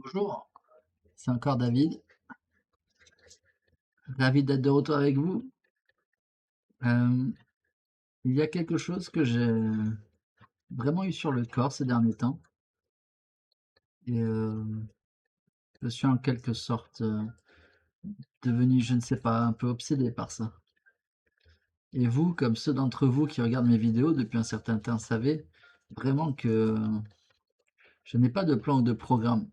Bonjour, c'est encore David. Ravi d'être de retour avec vous. Euh, il y a quelque chose que j'ai vraiment eu sur le corps ces derniers temps et je suis en quelque sorte devenu, je ne sais pas, un peu obsédé par ça. Et vous, comme ceux d'entre vous qui regardent mes vidéos depuis un certain temps, savez vraiment que je n'ai pas de plan ou de programme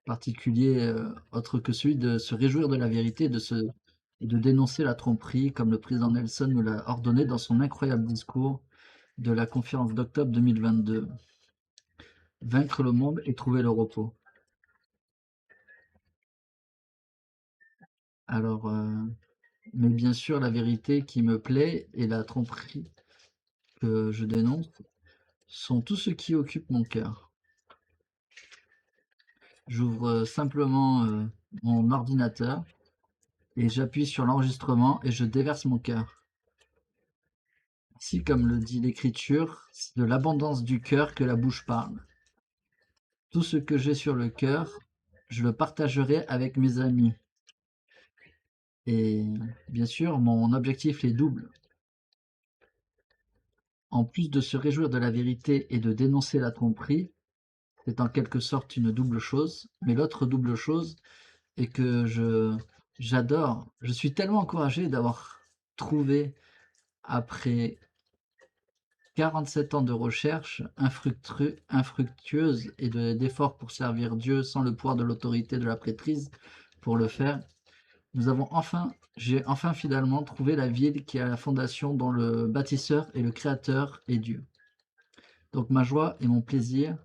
particulier autre que celui de se réjouir de la vérité et de dénoncer la tromperie comme le président Nelson nous l'a ordonné dans son incroyable discours de la conférence d'octobre 2022, vaincre le monde et trouver le repos. Alors, mais bien sûr, la vérité qui me plaît et la tromperie que je dénonce sont tous ceux qui occupent mon cœur. J'ouvre simplement mon ordinateur et j'appuie sur l'enregistrement et je déverse mon cœur. Si, comme le dit l'Écriture, c'est de l'abondance du cœur que la bouche parle. Tout ce que j'ai sur le cœur, je le partagerai avec mes amis. Et bien sûr, mon objectif est double. En plus de se réjouir de la vérité et de dénoncer la tromperie, c'est en quelque sorte une double chose. Mais l'autre double chose est que je suis tellement encouragé d'avoir trouvé, après 47 ans de recherche infructueuse et d'efforts pour servir Dieu sans le pouvoir de l'autorité de la prêtrise pour le faire, j'ai enfin finalement trouvé la ville qui a la fondation dont le bâtisseur et le créateur est Dieu. Donc ma joie et mon plaisir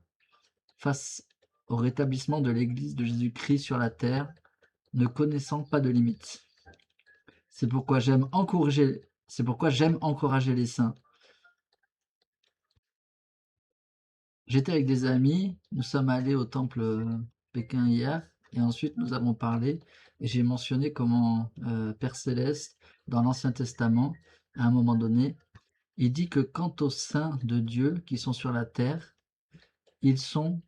face au rétablissement de l'Église de Jésus-Christ sur la terre, ne connaissant pas de limites. C'est pourquoi j'aime encourager les saints. J'étais avec des amis, nous sommes allés au temple Pékin hier, et ensuite nous avons parlé, et j'ai mentionné comment Père Céleste, dans l'Ancien Testament, à un moment donné, il dit que quant aux saints de Dieu qui sont sur la terre, ils sont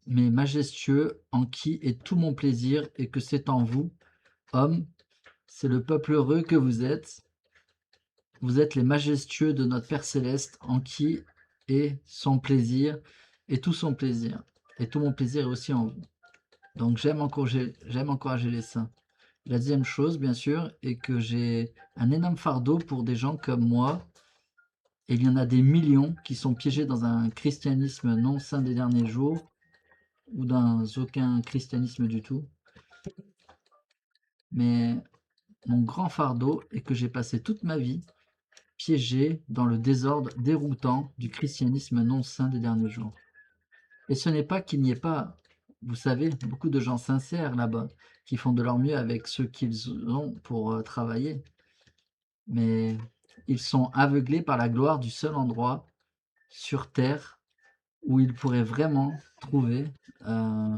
mais majestueux, en qui est tout mon plaisir, et que c'est en vous, hommes, c'est le peuple heureux que vous êtes. Vous êtes les majestueux de notre Père céleste, en qui est son plaisir, et tout son plaisir. Et tout mon plaisir est aussi en vous. Donc j'aime encourager les saints. La deuxième chose, bien sûr, est que j'ai un énorme fardeau pour des gens comme moi, et il y en a des millions qui sont piégés dans un christianisme non saint des derniers jours, ou dans aucun christianisme du tout. Mais mon grand fardeau est que j'ai passé toute ma vie piégé dans le désordre déroutant du christianisme non saint des derniers jours. Et ce n'est pas qu'il n'y ait pas, vous savez, beaucoup de gens sincères là-bas, qui font de leur mieux avec ce qu'ils ont pour travailler, mais ils sont aveuglés par la gloire du seul endroit sur terre où ils pourraient vraiment trouver euh,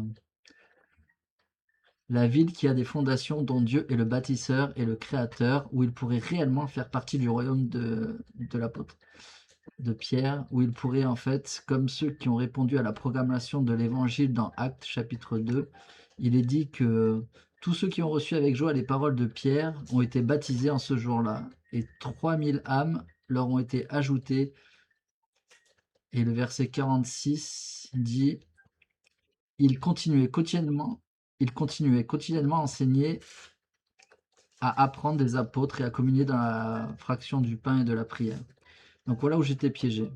la ville qui a des fondations dont Dieu est le bâtisseur et le créateur, où il pourrait réellement faire partie du royaume de l'apôtre de Pierre, où il pourrait en fait, comme ceux qui ont répondu à la proclamation de l'évangile dans Actes chapitre 2, il est dit que tous ceux qui ont reçu avec joie les paroles de Pierre ont été baptisés en ce jour-là, et 3000 âmes leur ont été ajoutées, et le verset 46 dit, il continuait quotidiennement, il continuait quotidiennement à enseigner, à apprendre des apôtres et à communier dans la fraction du pain et de la prière. Donc voilà où j'étais piégé.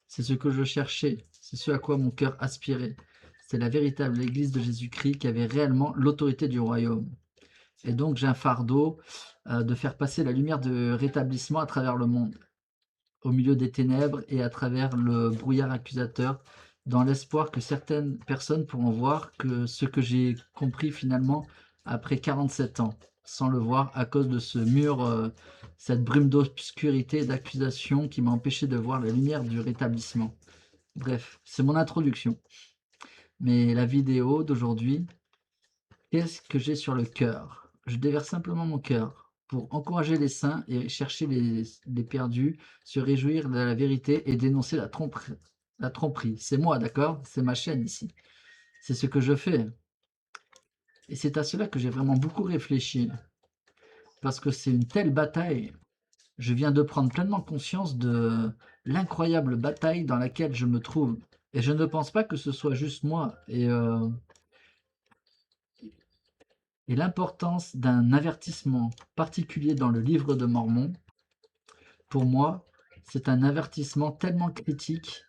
C'est ce que je cherchais, c'est ce à quoi mon cœur aspirait. C'est la véritable Église de Jésus-Christ qui avait réellement l'autorité du royaume. Et donc j'ai un fardeau de faire passer la lumière de rétablissement à travers le monde, au milieu des ténèbres et à travers le brouillard accusateur, dans l'espoir que certaines personnes pourront voir que ce que j'ai compris finalement après 47 ans, sans le voir à cause de ce mur, cette brume d'obscurité et d'accusation qui m'a empêché de voir la lumière du rétablissement. Bref, c'est mon introduction. Mais la vidéo d'aujourd'hui, qu'est-ce que j'ai sur le cœur? Je déverse simplement mon cœur pour encourager les saints et chercher les perdus, se réjouir de la vérité et dénoncer la tromperie. C'est moi, d'accord? C'est ma chaîne ici. C'est ce que je fais. Et c'est à cela que j'ai vraiment beaucoup réfléchi. Parce que c'est une telle bataille. Je viens de prendre pleinement conscience de l'incroyable bataille dans laquelle je me trouve. Et je ne pense pas que ce soit juste moi. Et l'importance d'un avertissement particulier dans le livre de Mormon, pour moi, c'est un avertissement tellement critique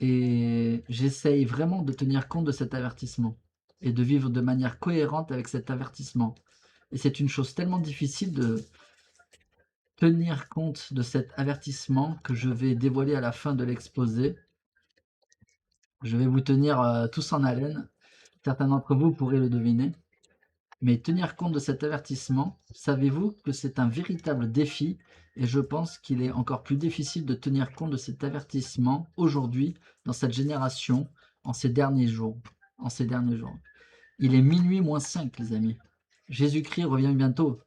et j'essaye vraiment de tenir compte de cet avertissement et de vivre de manière cohérente avec cet avertissement. Et c'est une chose tellement difficile de tenir compte de cet avertissement que je vais dévoiler à la fin de l'exposé. Je vais vous tenir tous en haleine. Certains d'entre vous pourraient le deviner. Mais tenir compte de cet avertissement, savez-vous que c'est un véritable défi et je pense qu'il est encore plus difficile de tenir compte de cet avertissement aujourd'hui, dans cette génération, en ces derniers jours. En ces derniers jours. Il est minuit moins 5, les amis. Jésus-Christ revient bientôt.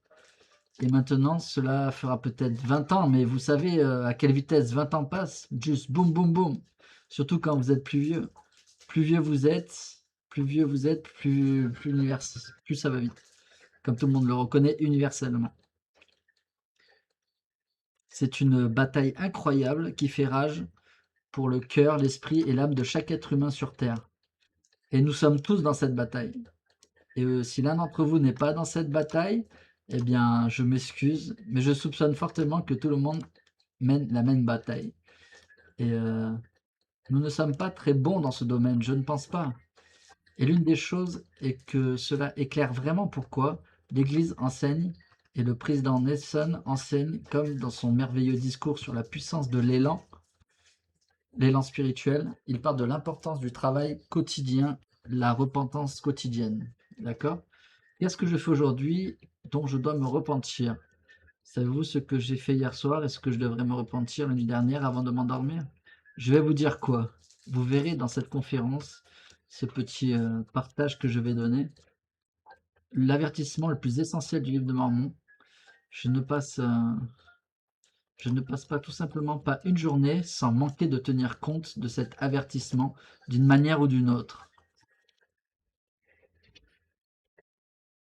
Et maintenant, cela fera peut-être 20 ans, mais vous savez à quelle vitesse 20 ans passent? Juste boum, boum, boum. Surtout quand vous êtes plus vieux. Plus vieux vous êtes, plus ça va vite. Comme tout le monde le reconnaît universellement. C'est une bataille incroyable qui fait rage pour le cœur, l'esprit et l'âme de chaque être humain sur Terre. Et nous sommes tous dans cette bataille. Et si l'un d'entre vous n'est pas dans cette bataille, eh bien, je m'excuse, mais je soupçonne fortement que tout le monde mène la même bataille. Et nous ne sommes pas très bons dans ce domaine, je ne pense pas. Et l'une des choses est que cela éclaire vraiment pourquoi l'Église enseigne et le président Nelson enseigne, comme dans son merveilleux discours sur la puissance de l'élan spirituel, il parle de l'importance du travail quotidien, la repentance quotidienne. D'accord? Qu'est-ce que je fais aujourd'hui dont je dois me repentir? Savez-vous ce que j'ai fait hier soir et ce que je devrais me repentir la nuit dernière avant de m'endormir? Je vais vous dire quoi? Vous verrez dans cette conférence ce petit partage que je vais donner. L'avertissement le plus essentiel du livre de Mormon, je ne passe, je ne passe pas tout simplement pas une journée sans manquer de tenir compte de cet avertissement d'une manière ou d'une autre.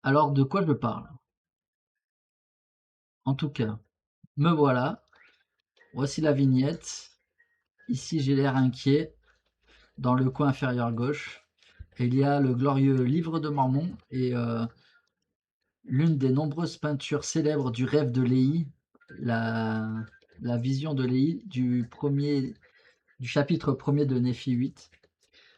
Alors de quoi je parle? En tout cas, me voilà, voici la vignette. Ici j'ai l'air inquiet dans le coin inférieur gauche. Et il y a le glorieux livre de Mormon et l'une des nombreuses peintures célèbres du rêve de Léhi, la, la vision de Léhi du chapitre 1er de Néphi 8.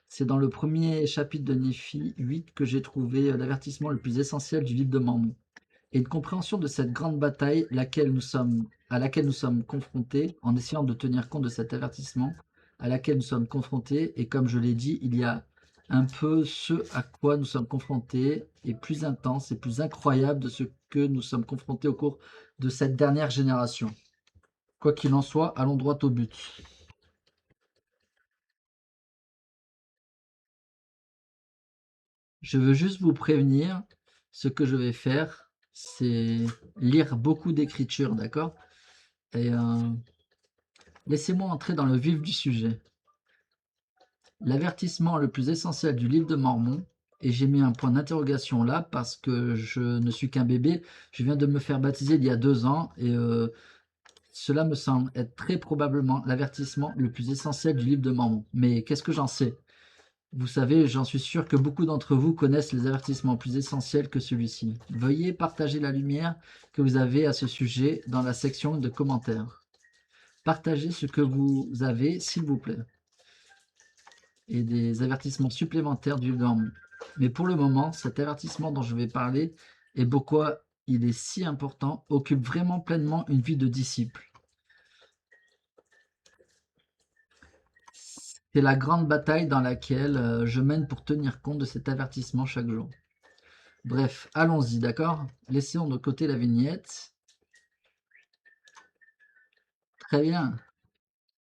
C'est dans le premier chapitre de Néphi 8 que j'ai trouvé l'avertissement le plus essentiel du livre de Mormon. Et une compréhension de cette grande bataille à laquelle nous sommes confrontés, en essayant de tenir compte de cet avertissement, à laquelle nous sommes confrontés. Et comme je l'ai dit, il y a un peu ce à quoi nous sommes confrontés, et plus intense et plus incroyable de ce que nous sommes confrontés au cours de cette dernière génération. Quoi qu'il en soit, allons droit au but. Je veux juste vous prévenir, ce que je vais faire, c'est lire beaucoup d'écriture, d'accord? Et laissez-moi entrer dans le vif du sujet. L'avertissement le plus essentiel du livre de Mormon, et j'ai mis un point d'interrogation là parce que je ne suis qu'un bébé, je viens de me faire baptiser il y a 2 ans, et cela me semble être très probablement l'avertissement le plus essentiel du livre de Mormon. Mais qu'est-ce que j'en sais? Vous savez, j'en suis sûr que beaucoup d'entre vous connaissent les avertissements plus essentiels que celui-ci. Veuillez partager la lumière que vous avez à ce sujet dans la section de commentaires. Partagez ce que vous avez, s'il vous plaît. Et des avertissements supplémentaires du livre de Mormon. Mais pour le moment, cet avertissement dont je vais parler et pourquoi il est si important occupe vraiment pleinement une vie de disciple. C'est la grande bataille dans laquelle je mène pour tenir compte de cet avertissement chaque jour. Bref, allons-y, d'accord? Laissons de côté la vignette. Très bien.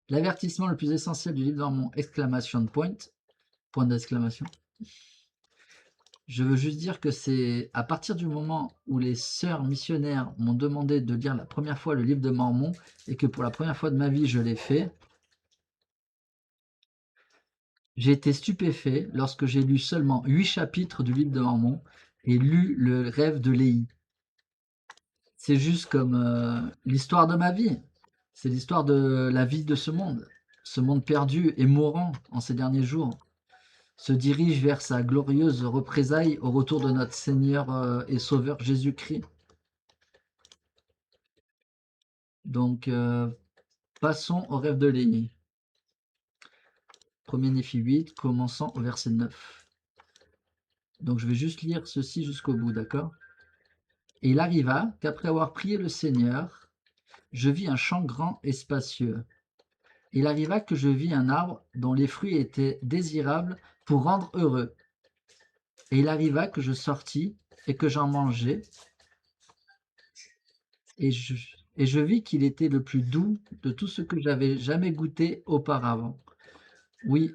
L'avertissement le plus essentiel du livre de Mormon, exclamation point, point d'exclamation. Je veux juste dire que c'est à partir du moment où les sœurs missionnaires m'ont demandé de lire la première fois le livre de Mormon et que pour la première fois de ma vie je l'ai fait, J'ai été stupéfait lorsque j'ai lu seulement 8 chapitres du livre de Mormon et lu le rêve de Léhi. C'est juste comme l'histoire de ma vie. C'est l'histoire de la vie de ce monde perdu et mourant en ces derniers jours, se dirige vers sa glorieuse représailles au retour de notre Seigneur et Sauveur Jésus-Christ. Donc, passons au rêve de Léhi. 1er Néphi 8, commençant au verset 9. Donc, je vais juste lire ceci jusqu'au bout, d'accord? Et il arriva qu'après avoir prié le Seigneur, je vis un champ grand et spacieux. Il arriva que je vis un arbre dont les fruits étaient désirables pour rendre heureux. Et il arriva que je sortis et que j'en mangeai, et je, et je vis qu'il était le plus doux de tout ce que j'avais jamais goûté auparavant. Oui,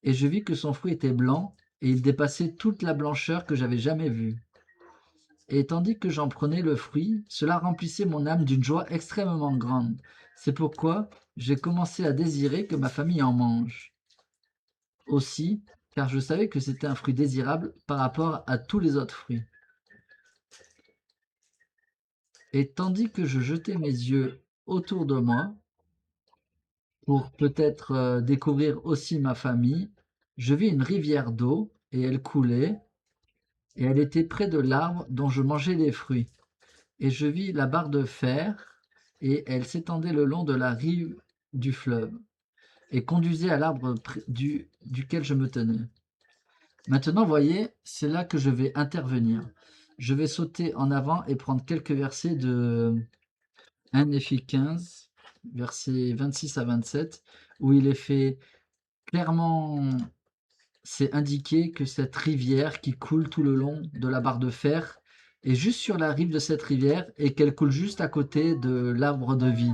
et je vis que son fruit était blanc, et il dépassait toute la blancheur que j'avais jamais vue. Et tandis que j'en prenais le fruit, cela remplissait mon âme d'une joie extrêmement grande. C'est pourquoi j'ai commencé à désirer que ma famille en mange. Aussi, car je savais que c'était un fruit désirable par rapport à tous les autres fruits. Et tandis que je jetais mes yeux autour de moi, pour peut-être découvrir aussi ma famille, je vis une rivière d'eau, et elle coulait, et elle était près de l'arbre dont je mangeais les fruits. Et je vis la barre de fer, et elle s'étendait le long de la rive du fleuve, et conduisait à l'arbre duquel je me tenais. Maintenant, voyez, c'est là que je vais intervenir. Je vais sauter en avant et prendre quelques versets de 1 Néphi 15, versets 26 à 27, où il est fait clairement, c'est indiqué que cette rivière qui coule tout le long de la barre de fer est juste sur la rive de cette rivière et qu'elle coule juste à côté de l'arbre de vie.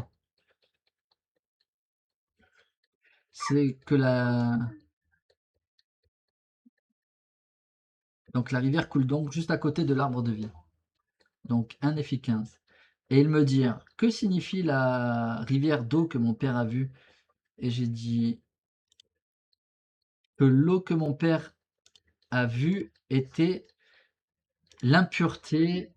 C'est que donc la rivière coule donc juste à côté de l'arbre de vie. Donc 1 Néphi 15. Et ils me dirent, que signifie la rivière d'eau que mon père a vue? Et j'ai dit que l'eau que mon père a vue était l'impureté,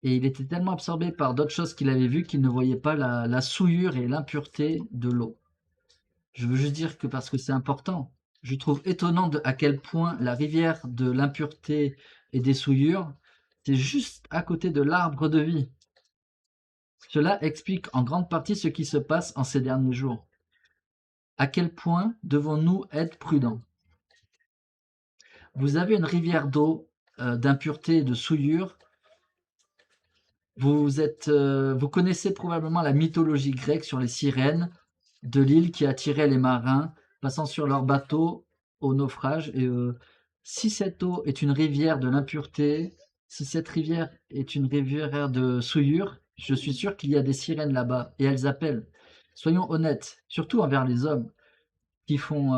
et il était tellement absorbé par d'autres choses qu'il avait vues qu'il ne voyait pas la souillure et l'impureté de l'eau. Je veux juste dire que parce que c'est important, je trouve étonnant à quel point la rivière de l'impureté et des souillures, c'est juste à côté de l'arbre de vie. Cela explique en grande partie ce qui se passe en ces derniers jours. À quel point devons-nous être prudents? Vous avez une rivière d'eau, d'impureté et de souillure. Vous connaissez probablement la mythologie grecque sur les sirènes de l'île qui attiraient les marins passant sur leur bateau au naufrage. Et si cette eau est une rivière de l'impureté, si cette rivière est une rivière de souillure, je suis sûr qu'il y a des sirènes là-bas et elles appellent. Soyons honnêtes, surtout envers les hommes qui font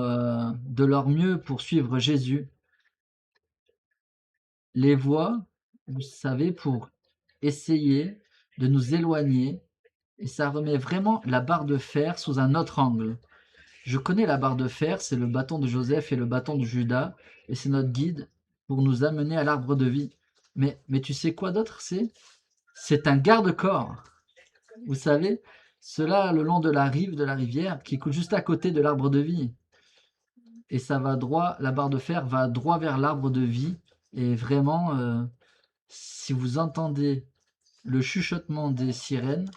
de leur mieux pour suivre Jésus. Les voix, vous savez, pour essayer de nous éloigner, et ça remet vraiment la barre de fer sous un autre angle. Je connais la barre de fer, c'est le bâton de Joseph et le bâton de Judas, et c'est notre guide pour nous amener à l'arbre de vie. Mais tu sais quoi d'autre c'est? C'est un garde-corps. Vous savez, cela le long de la rive de la rivière qui coule juste à côté de l'arbre de vie. Et ça va droit, la barre de fer va droit vers l'arbre de vie. Et vraiment, si vous entendez le chuchotement des sirènes,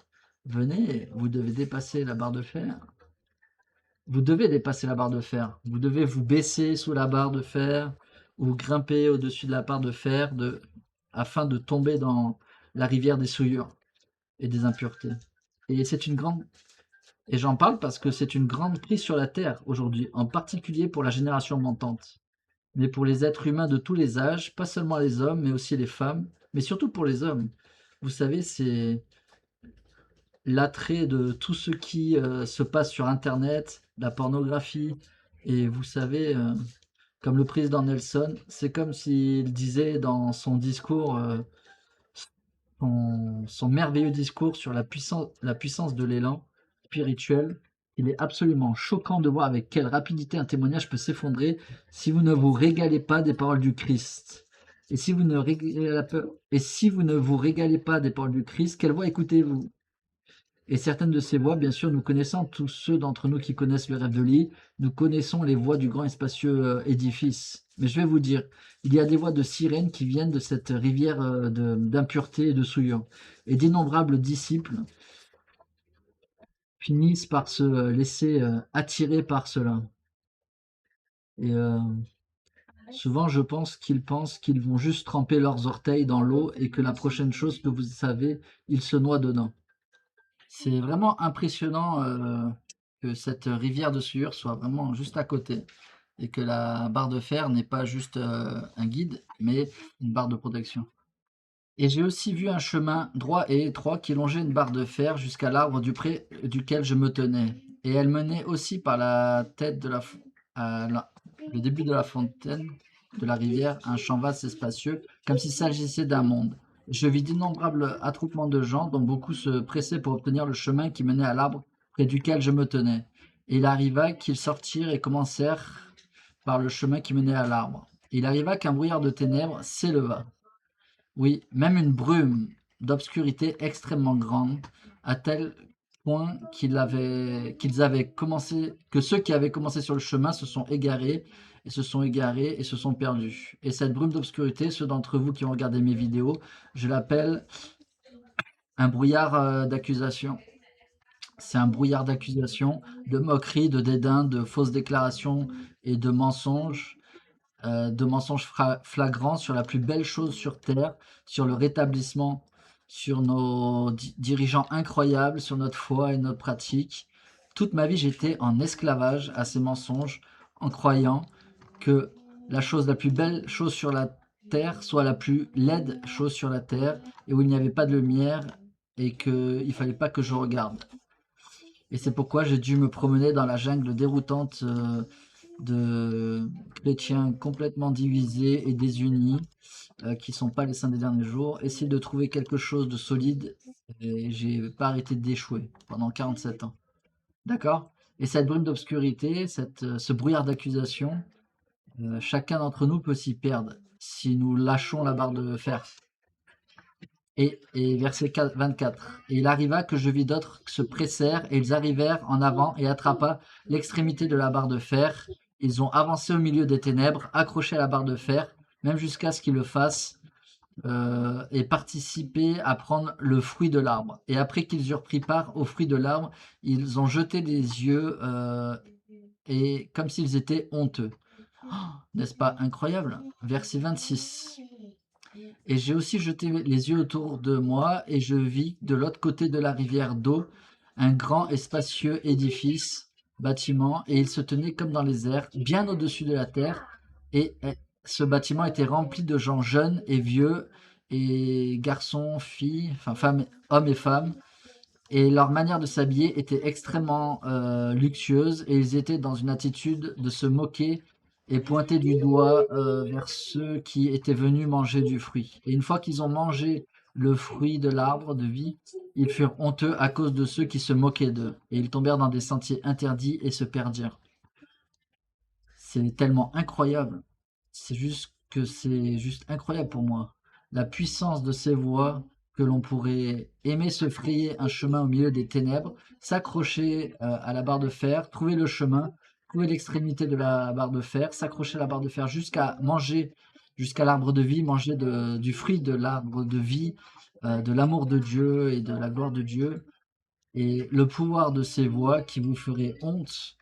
venez, vous devez dépasser la barre de fer. Vous devez dépasser la barre de fer. Vous devez vous baisser sous la barre de fer ou grimper au-dessus de la barre de fer afin de tomber dans la rivière des souillures et des impuretés. Et c'est une grande et j'en parle parce que c'est une grande prise sur la terre aujourd'hui, en particulier pour la génération montante, mais pour les êtres humains de tous les âges, pas seulement les hommes, mais aussi les femmes, mais surtout pour les hommes. Vous savez, c'est l'attrait de tout ce qui se passe sur Internet, la pornographie, et vous savez, comme le président Nelson, c'est comme s'il disait dans son discours, son merveilleux discours sur la puissance de l'élan spirituel, Il est absolument choquant de voir avec quelle rapidité un témoignage peut s'effondrer si vous ne vous régalez pas des paroles du Christ. Et si vous ne vous régalez pas des paroles du Christ, quelle voix écoutez-vous? Et certaines de ces voix, bien sûr, nous connaissons, tous ceux d'entre nous qui connaissent le rêve de lit, nous connaissons les voix du grand et spacieux édifice. Mais je vais vous dire, il y a des voix de sirènes qui viennent de cette rivière d'impureté et de souillure. Et d'innombrables disciples finissent par se laisser attirer par cela. Et souvent, je pensent qu'ils vont juste tremper leurs orteils dans l'eau et que la prochaine chose que vous savez, ils se noient dedans. C'est vraiment impressionnant que cette rivière de sueur soit vraiment juste à côté et que la barre de fer n'est pas juste un guide, mais une barre de protection. Et j'ai aussi vu un chemin droit et étroit qui longeait une barre de fer jusqu'à l'arbre du pré duquel je me tenais. Et elle menait aussi par la tête de le début de la fontaine de la rivière, un champ vaste et spacieux, comme s'il s'agissait d'un monde. Je vis d'innombrables attroupements de gens, dont beaucoup se pressaient pour obtenir le chemin qui menait à l'arbre près duquel je me tenais. Et il arriva qu'ils sortirent et commencèrent par le chemin qui menait à l'arbre. Il arriva qu'un brouillard de ténèbres s'éleva. Oui, même une brume d'obscurité extrêmement grande, à tel point qu'ils avaient commencé, que ceux qui avaient commencé sur le chemin se sont égarés, et se sont égarés, et se sont perdus. Et cette brume d'obscurité, ceux d'entre vous qui ont regardé mes vidéos, je l'appelle un brouillard d'accusation. C'est un brouillard d'accusation, de moqueries, de dédain, de fausses déclarations et de mensonges flagrants sur la plus belle chose sur Terre, sur le rétablissement, sur nos dirigeants incroyables, sur notre foi et notre pratique. Toute ma vie, j'étais en esclavage à ces mensonges, en croyant que la plus belle chose sur la Terre soit la plus laide chose sur la Terre, et où il n'y avait pas de lumière, et qu'il ne fallait pas que je regarde. Et c'est pourquoi j'ai dû me promener dans la jungle déroutante de chrétiens complètement divisés et désunis, qui ne sont pas les saints des derniers jours, essayer de trouver quelque chose de solide, et j'ai pas arrêté d'échouer pendant 47 ans. D'accord? Et cette brume d'obscurité, ce brouillard d'accusation, chacun d'entre nous peut s'y perdre si nous lâchons la barre de fer. Et verset 24. Et il arriva que je vis d'autres se pressèrent, et ils arrivèrent en avant et attrapa l'extrémité de la barre de fer. Ils ont avancé au milieu des ténèbres, accroché à la barre de fer, même jusqu'à ce qu'ils le fassent, et participer à prendre le fruit de l'arbre. Et après qu'ils eurent pris part au fruit de l'arbre, ils ont jeté des yeux, et comme s'ils étaient honteux. Oh, n'est-ce pas incroyable? Verset 26. Et j'ai aussi jeté les yeux autour de moi, et je vis de l'autre côté de la rivière d'eau un grand et spacieux édifice, bâtiment, et il se tenait comme dans les airs, bien au-dessus de la terre, et ce bâtiment était rempli de gens jeunes et vieux, et garçons, filles, enfin femmes, hommes et femmes, et leur manière de s'habiller était extrêmement luxueuse, et ils étaient dans une attitude de se moquer et pointer du doigt vers ceux qui étaient venus manger du fruit. Et une fois qu'ils ont mangé le fruit de l'arbre de vie, ils furent honteux à cause de ceux qui se moquaient d'eux, et ils tombèrent dans des sentiers interdits et se perdirent. C'est tellement incroyable. C'est juste incroyable pour moi. La puissance de ces voix, que l'on pourrait aimer se frayer un chemin au milieu des ténèbres, s'accrocher à la barre de fer, trouver le chemin, trouver l'extrémité de la barre de fer, s'accrocher à la barre de fer jusqu'à manger, jusqu'à l'arbre de vie, manger du fruit de l'arbre de vie, de l'amour de Dieu et de la gloire de Dieu. Et le pouvoir de ces voix qui vous ferait honte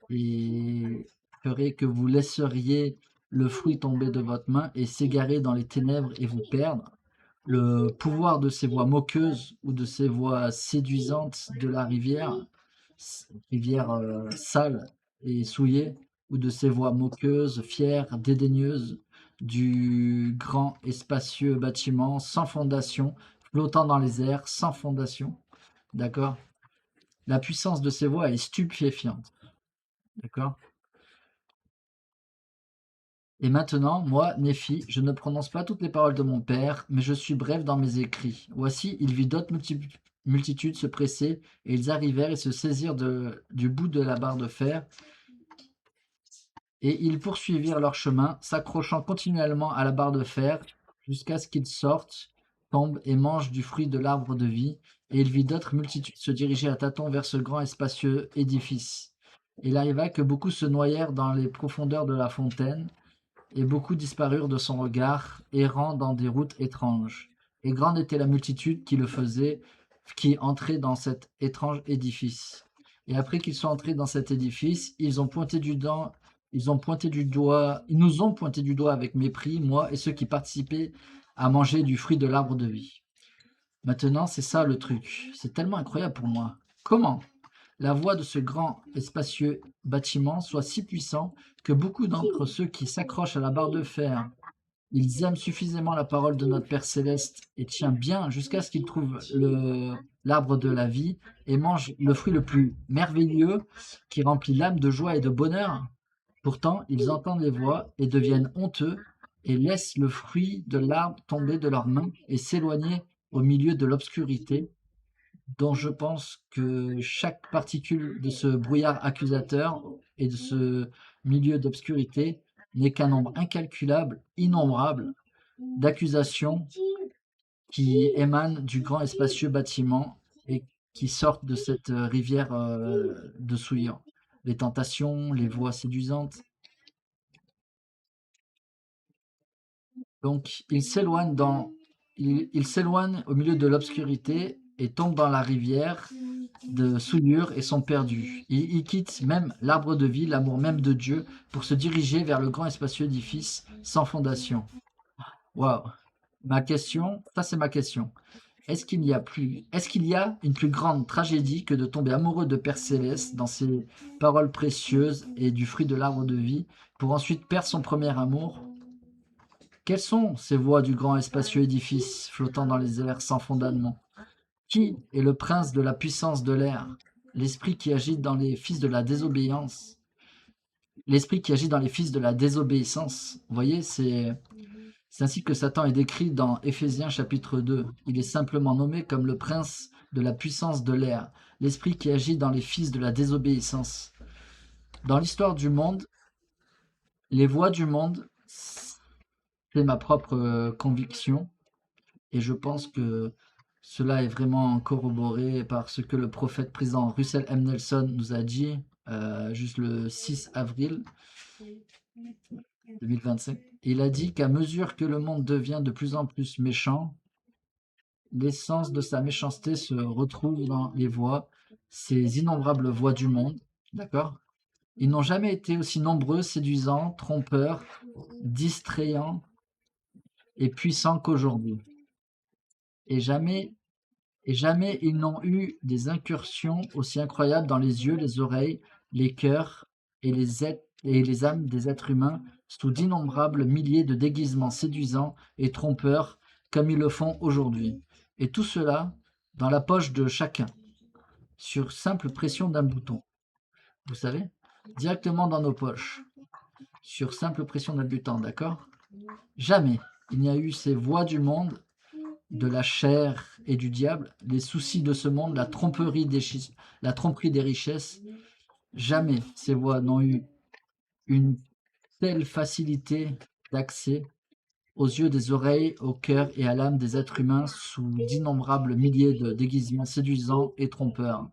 et ferait que vous laisseriez le fruit tomber de votre main et s'égarer dans les ténèbres et vous perdre. Le pouvoir de ces voix moqueuses ou de ces voix séduisantes de la rivière, sale et souillée, ou de ces voix moqueuses, fières, dédaigneuses, du grand et spacieux bâtiment sans fondation, flottant dans les airs, sans fondation. D'accord? La puissance de ces voix est stupéfiante. D'accord? Et maintenant, moi, Néphi, je ne prononce pas toutes les paroles de mon père, mais je suis bref dans mes écrits. Voici, il vit d'autres multitude se pressait, et ils arrivèrent et se saisirent du bout de la barre de fer, et ils poursuivirent leur chemin, s'accrochant continuellement à la barre de fer, jusqu'à ce qu'ils sortent, tombent et mangent du fruit de l'arbre de vie. Et il vit d'autres multitudes se diriger à tâtons vers ce grand et spacieux édifice. Il arriva que beaucoup se noyèrent dans les profondeurs de la fontaine, et beaucoup disparurent de son regard, errant dans des routes étranges. Et grande était la multitude qui le faisait, qui entrait dans cet étrange édifice. Et après qu'ils soient entrés dans cet édifice, ils nous ont pointé du doigt avec mépris, moi et ceux qui participaient à manger du fruit de l'arbre de vie. Maintenant, c'est ça le truc. C'est tellement incroyable pour moi. Comment la voix de ce grand et spacieux bâtiment soit si puissant que beaucoup d'entre ceux qui s'accrochent à la barre de fer, ils aiment suffisamment la parole de notre Père céleste et tiennent bien jusqu'à ce qu'ils trouvent l'arbre de la vie et mangent le fruit le plus merveilleux qui remplit l'âme de joie et de bonheur. Pourtant, ils entendent les voix et deviennent honteux et laissent le fruit de l'arbre tomber de leurs mains et s'éloigner au milieu de l'obscurité, dont je pense que chaque particule de ce brouillard accusateur et de ce milieu d'obscurité n'est qu'un nombre incalculable, innombrable d'accusations qui émanent du grand et spacieux bâtiment et qui sortent de cette rivière de souillure. Les tentations, les voix séduisantes. Donc, il s'éloigne au milieu de l'obscurité et tombe dans la rivière de souillure et sont perdus. Ils quittent même l'arbre de vie, l'amour même de Dieu, pour se diriger vers le grand et spacieux édifice sans fondation. Waouh! Ma question, ça c'est ma question. Est-ce qu'il y a une plus grande tragédie que de tomber amoureux de Père Céleste dans ses paroles précieuses et du fruit de l'arbre de vie pour ensuite perdre son premier amour? Quelles sont ces voies du grand et spacieux édifice flottant dans les airs sans fondaments? Qui est le prince de la puissance de l'air? L'esprit qui agit dans les fils de la désobéissance. L'esprit qui agit dans les fils de la désobéissance. Vous voyez, c'est ainsi que Satan est décrit dans Éphésiens chapitre 2. Il est simplement nommé comme le prince de la puissance de l'air, l'esprit qui agit dans les fils de la désobéissance. Dans l'histoire du monde, les voies du monde, c'est ma propre conviction, et je pense que cela est vraiment corroboré par ce que le prophète président Russell M. Nelson nous a dit juste le 6 avril 2025. Il a dit qu'à mesure que le monde devient de plus en plus méchant, l'essence de sa méchanceté se retrouve dans les voies, ces innombrables voies du monde, d'accord? Ils n'ont jamais été aussi nombreux, séduisants, trompeurs, distrayants et puissants qu'aujourd'hui. Et jamais ils n'ont eu des incursions aussi incroyables dans les yeux, les oreilles, les cœurs et les âmes des êtres humains sous d'innombrables milliers de déguisements séduisants et trompeurs comme ils le font aujourd'hui. Et tout cela dans la poche de chacun, sur simple pression d'un bouton. Vous savez, directement dans nos poches, sur simple pression d'un bouton, d'accord? Jamais il n'y a eu ces voies du monde, de la chair et du diable, les soucis de ce monde, la tromperie des richesses. Jamais ces voies n'ont eu une telle facilité d'accès aux yeux, des oreilles, au cœur et à l'âme des êtres humains sous d'innombrables milliers de déguisements séduisants et trompeurs.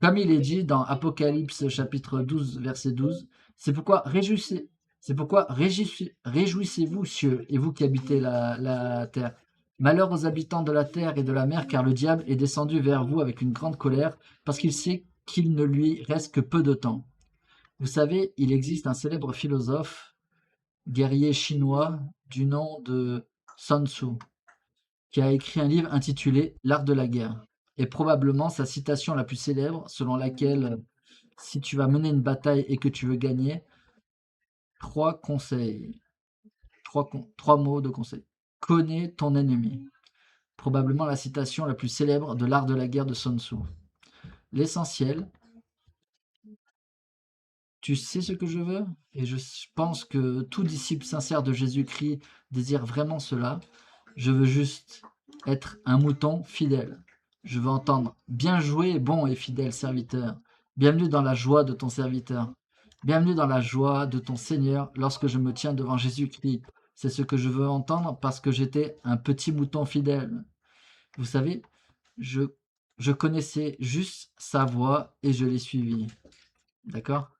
Comme il est dit dans Apocalypse chapitre 12, verset 12, c'est pourquoi réjouissez-vous, cieux, et vous qui habitez la terre. Malheur aux habitants de la terre et de la mer, car le diable est descendu vers vous avec une grande colère, parce qu'il sait qu'il ne lui reste que peu de temps. Vous savez, il existe un célèbre philosophe, guerrier chinois, du nom de Sun Tzu, qui a écrit un livre intitulé L'art de la guerre. Et probablement sa citation la plus célèbre, selon laquelle si tu vas mener une bataille et que tu veux gagner, trois mots de conseil. Connais ton ennemi. Probablement la citation la plus célèbre de l'art de la guerre de Sun Tzu. L'essentiel, tu sais ce que je veux? Et je pense que tout disciple sincère de Jésus-Christ désire vraiment cela. Je veux juste être un mouton fidèle. Je veux entendre « Bien joué, bon et fidèle serviteur. Bienvenue dans la joie de ton serviteur. Bienvenue dans la joie de ton Seigneur lorsque je me tiens devant Jésus-Christ. C'est ce que je veux entendre parce que j'étais un petit mouton fidèle. » Vous savez, je, je connaissais juste sa voix et je l'ai suivi. D'accord?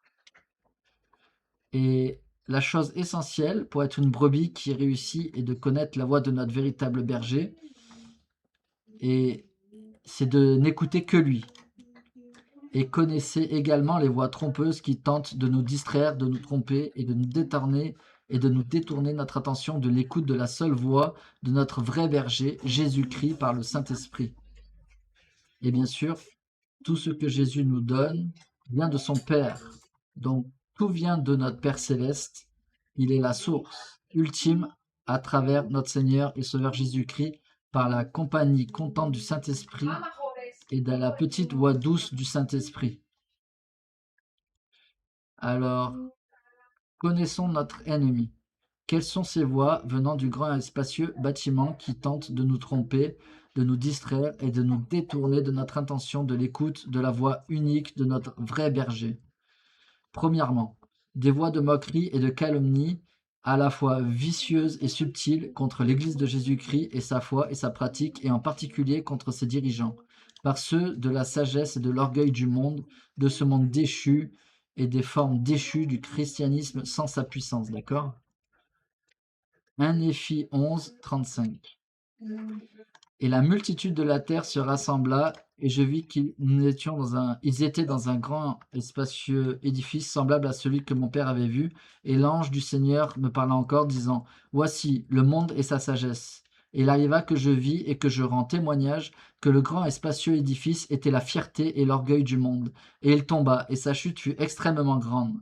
Et la chose essentielle pour être une brebis qui réussit est de connaître la voix de notre véritable berger. Et c'est de n'écouter que lui. Et connaissez également les voix trompeuses qui tentent de nous distraire, de nous tromper et de nous détourner notre attention de l'écoute de la seule voix de notre vrai berger, Jésus-Christ, par le Saint-Esprit. Et bien sûr, tout ce que Jésus nous donne vient de son Père. Donc, tout vient de notre Père céleste. Il est la source ultime à travers notre Seigneur et Sauveur Jésus-Christ par la compagnie constante du Saint-Esprit et de la petite voix douce du Saint-Esprit. Alors, connaissons notre ennemi. Quelles sont ces voix venant du grand et spacieux bâtiment qui tentent de nous tromper, de nous distraire et de nous détourner de notre intention de l'écoute de la voix unique de notre vrai berger? Premièrement, des voix de moquerie et de calomnie à la fois vicieuses et subtiles contre l'Église de Jésus-Christ et sa foi et sa pratique, et en particulier contre ses dirigeants, par ceux de la sagesse et de l'orgueil du monde, de ce monde déchu et des formes déchues du christianisme sans sa puissance, d'accord? 1 Néphi 11, 35. Et la multitude de la terre se rassembla, et je vis ils étaient dans un grand et spacieux édifice semblable à celui que mon père avait vu, et l'ange du Seigneur me parla encore, disant, Voici, le monde et sa sagesse. Et il arriva que je vis et que je rends témoignage que le grand et spacieux édifice était la fierté et l'orgueil du monde. Et il tomba, et sa chute fut extrêmement grande.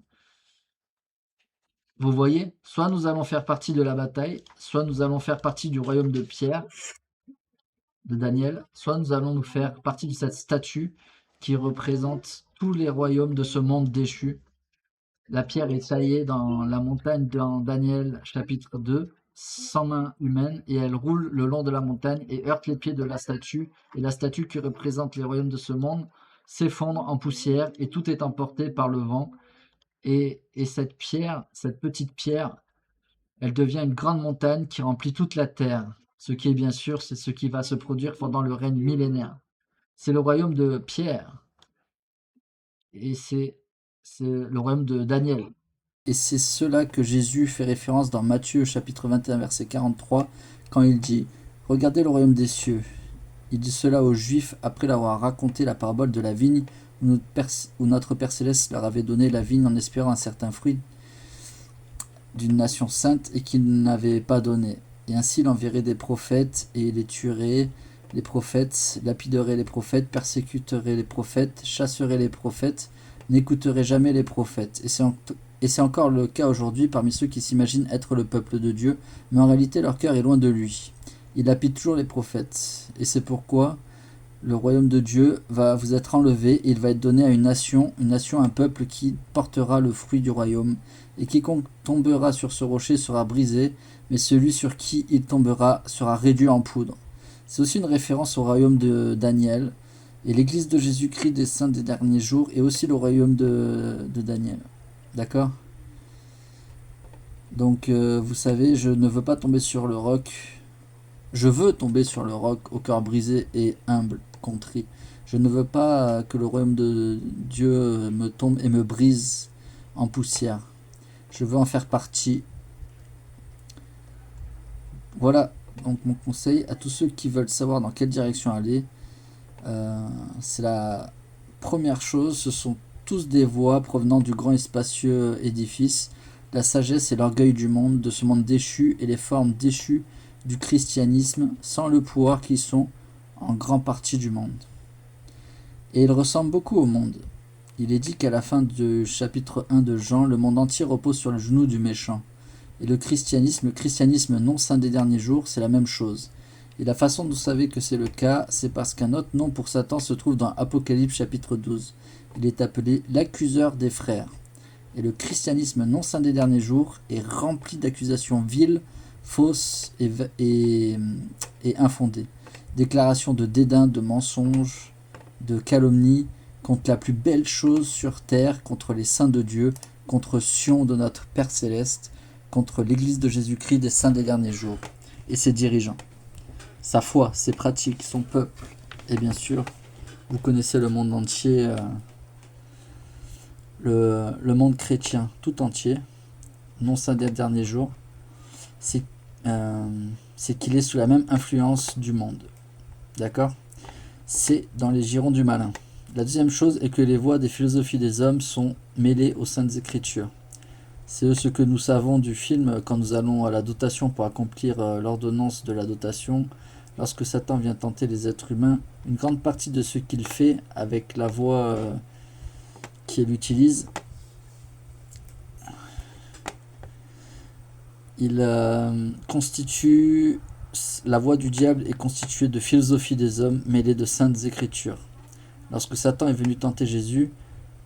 Vous voyez, soit nous allons faire partie de la bataille, soit nous allons faire partie du royaume de Pierre, de Daniel, soit nous allons nous faire partie de cette statue qui représente tous les royaumes de ce monde déchu. La pierre est taillée dans la montagne dans Daniel chapitre 2, sans main humaine, et elle roule le long de la montagne et heurte les pieds de la statue, et la statue qui représente les royaumes de ce monde s'effondre en poussière, et tout est emporté par le vent. Et cette pierre, cette petite pierre, elle devient une grande montagne qui remplit toute la terre. Ce qui est bien sûr, c'est ce qui va se produire pendant le règne millénaire. C'est le royaume de Pierre. Et c'est le royaume de Daniel. Et c'est cela que Jésus fait référence dans Matthieu chapitre 21 verset 43 quand il dit « Regardez le royaume des cieux ». Il dit cela aux Juifs après leur avoir raconté la parabole de la vigne où notre Père Céleste leur avait donné la vigne en espérant un certain fruit d'une nation sainte et qu'il n'avait pas donné. Et ainsi il enverrait des prophètes et les tuerait, les prophètes, lapiderait les prophètes, persécuterait les prophètes, chasserait les prophètes, n'écouterait jamais les prophètes. Et c'est encore le cas aujourd'hui parmi ceux qui s'imaginent être le peuple de Dieu, mais en réalité leur cœur est loin de lui. Il lapide toujours les prophètes. Et c'est pourquoi le royaume de Dieu va vous être enlevé et il va être donné à une nation, un peuple qui portera le fruit du royaume. Et quiconque tombera sur ce rocher sera brisé, mais celui sur qui il tombera sera réduit en poudre. C'est aussi une référence au royaume de Daniel. Et l'église de Jésus-Christ des saints des derniers jours est aussi le royaume de Daniel. D'accord ? Donc vous savez, je ne veux pas tomber sur le roc. Je veux tomber sur le roc au cœur brisé et humble, contrit. Je ne veux pas que le royaume de Dieu me tombe et me brise en poussière. Je veux en faire partie. Voilà donc mon conseil à tous ceux qui veulent savoir dans quelle direction aller. C'est la première chose, ce sont tous des voix provenant du grand et spacieux édifice, la sagesse et l'orgueil du monde, de ce monde déchu et les formes déchues du christianisme, sans le pouvoir qu'ils sont en grande partie du monde. Et ils ressemblent beaucoup au monde. Il est dit qu'à la fin du chapitre 1 de Jean, le monde entier repose sur le genou du méchant. Et le christianisme non saint des derniers jours, c'est la même chose. Et la façon dont vous savez que c'est le cas, c'est parce qu'un autre nom pour Satan se trouve dans Apocalypse chapitre 12. Il est appelé l'accuseur des frères. Et le christianisme non saint des derniers jours est rempli d'accusations viles, fausses et infondées. déclaration de dédain, de mensonge, de calomnie, contre la plus belle chose sur terre, contre les saints de Dieu, contre Sion de notre Père Céleste, contre l'Église de Jésus-Christ des saints des derniers jours, et ses dirigeants. Sa foi, ses pratiques, son peuple, et bien sûr, vous connaissez le monde entier, le monde chrétien tout entier, non saint des derniers jours, c'est qu'il est sous la même influence du monde. D'accord? C'est dans les girons du malin. La deuxième chose est que les voies des philosophies des hommes sont mêlées aux saintes écritures. C'est ce que nous savons du film quand nous allons à la dotation pour accomplir l'ordonnance de la dotation. Lorsque Satan vient tenter les êtres humains, une grande partie de ce qu'il fait avec la voie qu'il utilise, la voie du diable est constituée de philosophie des hommes mêlée de saintes écritures. Lorsque Satan est venu tenter Jésus,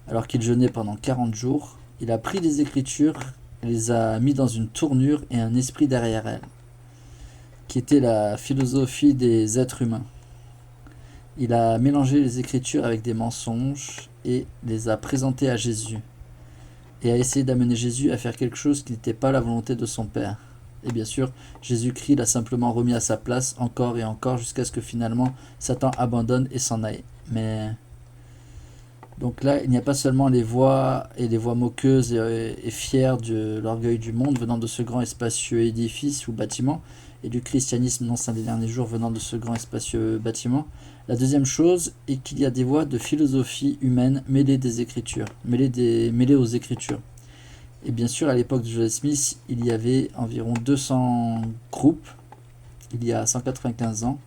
alors qu'il jeûnait pendant 40 jours, il a pris les écritures et les a mis dans une tournure et un esprit derrière elles, qui était la philosophie des êtres humains. Il a mélangé les écritures avec des mensonges et les a présentées à Jésus, et a essayé d'amener Jésus à faire quelque chose qui n'était pas la volonté de son Père. Et bien sûr, Jésus-Christ l'a simplement remis à sa place encore et encore jusqu'à ce que finalement Satan abandonne et s'en aille. Mais donc là, il n'y a pas seulement les voix et les voix moqueuses et fières de l'orgueil du monde venant de ce grand et spacieux édifice ou bâtiment, et du christianisme non saint des derniers jours venant de ce grand et spacieux bâtiment. La deuxième chose est qu'il y a des voix de philosophie humaine mêlées des écritures, mêlées aux écritures. Et bien sûr, à l'époque de Joseph Smith, il y avait environ 200 groupes, il y a 195 ans,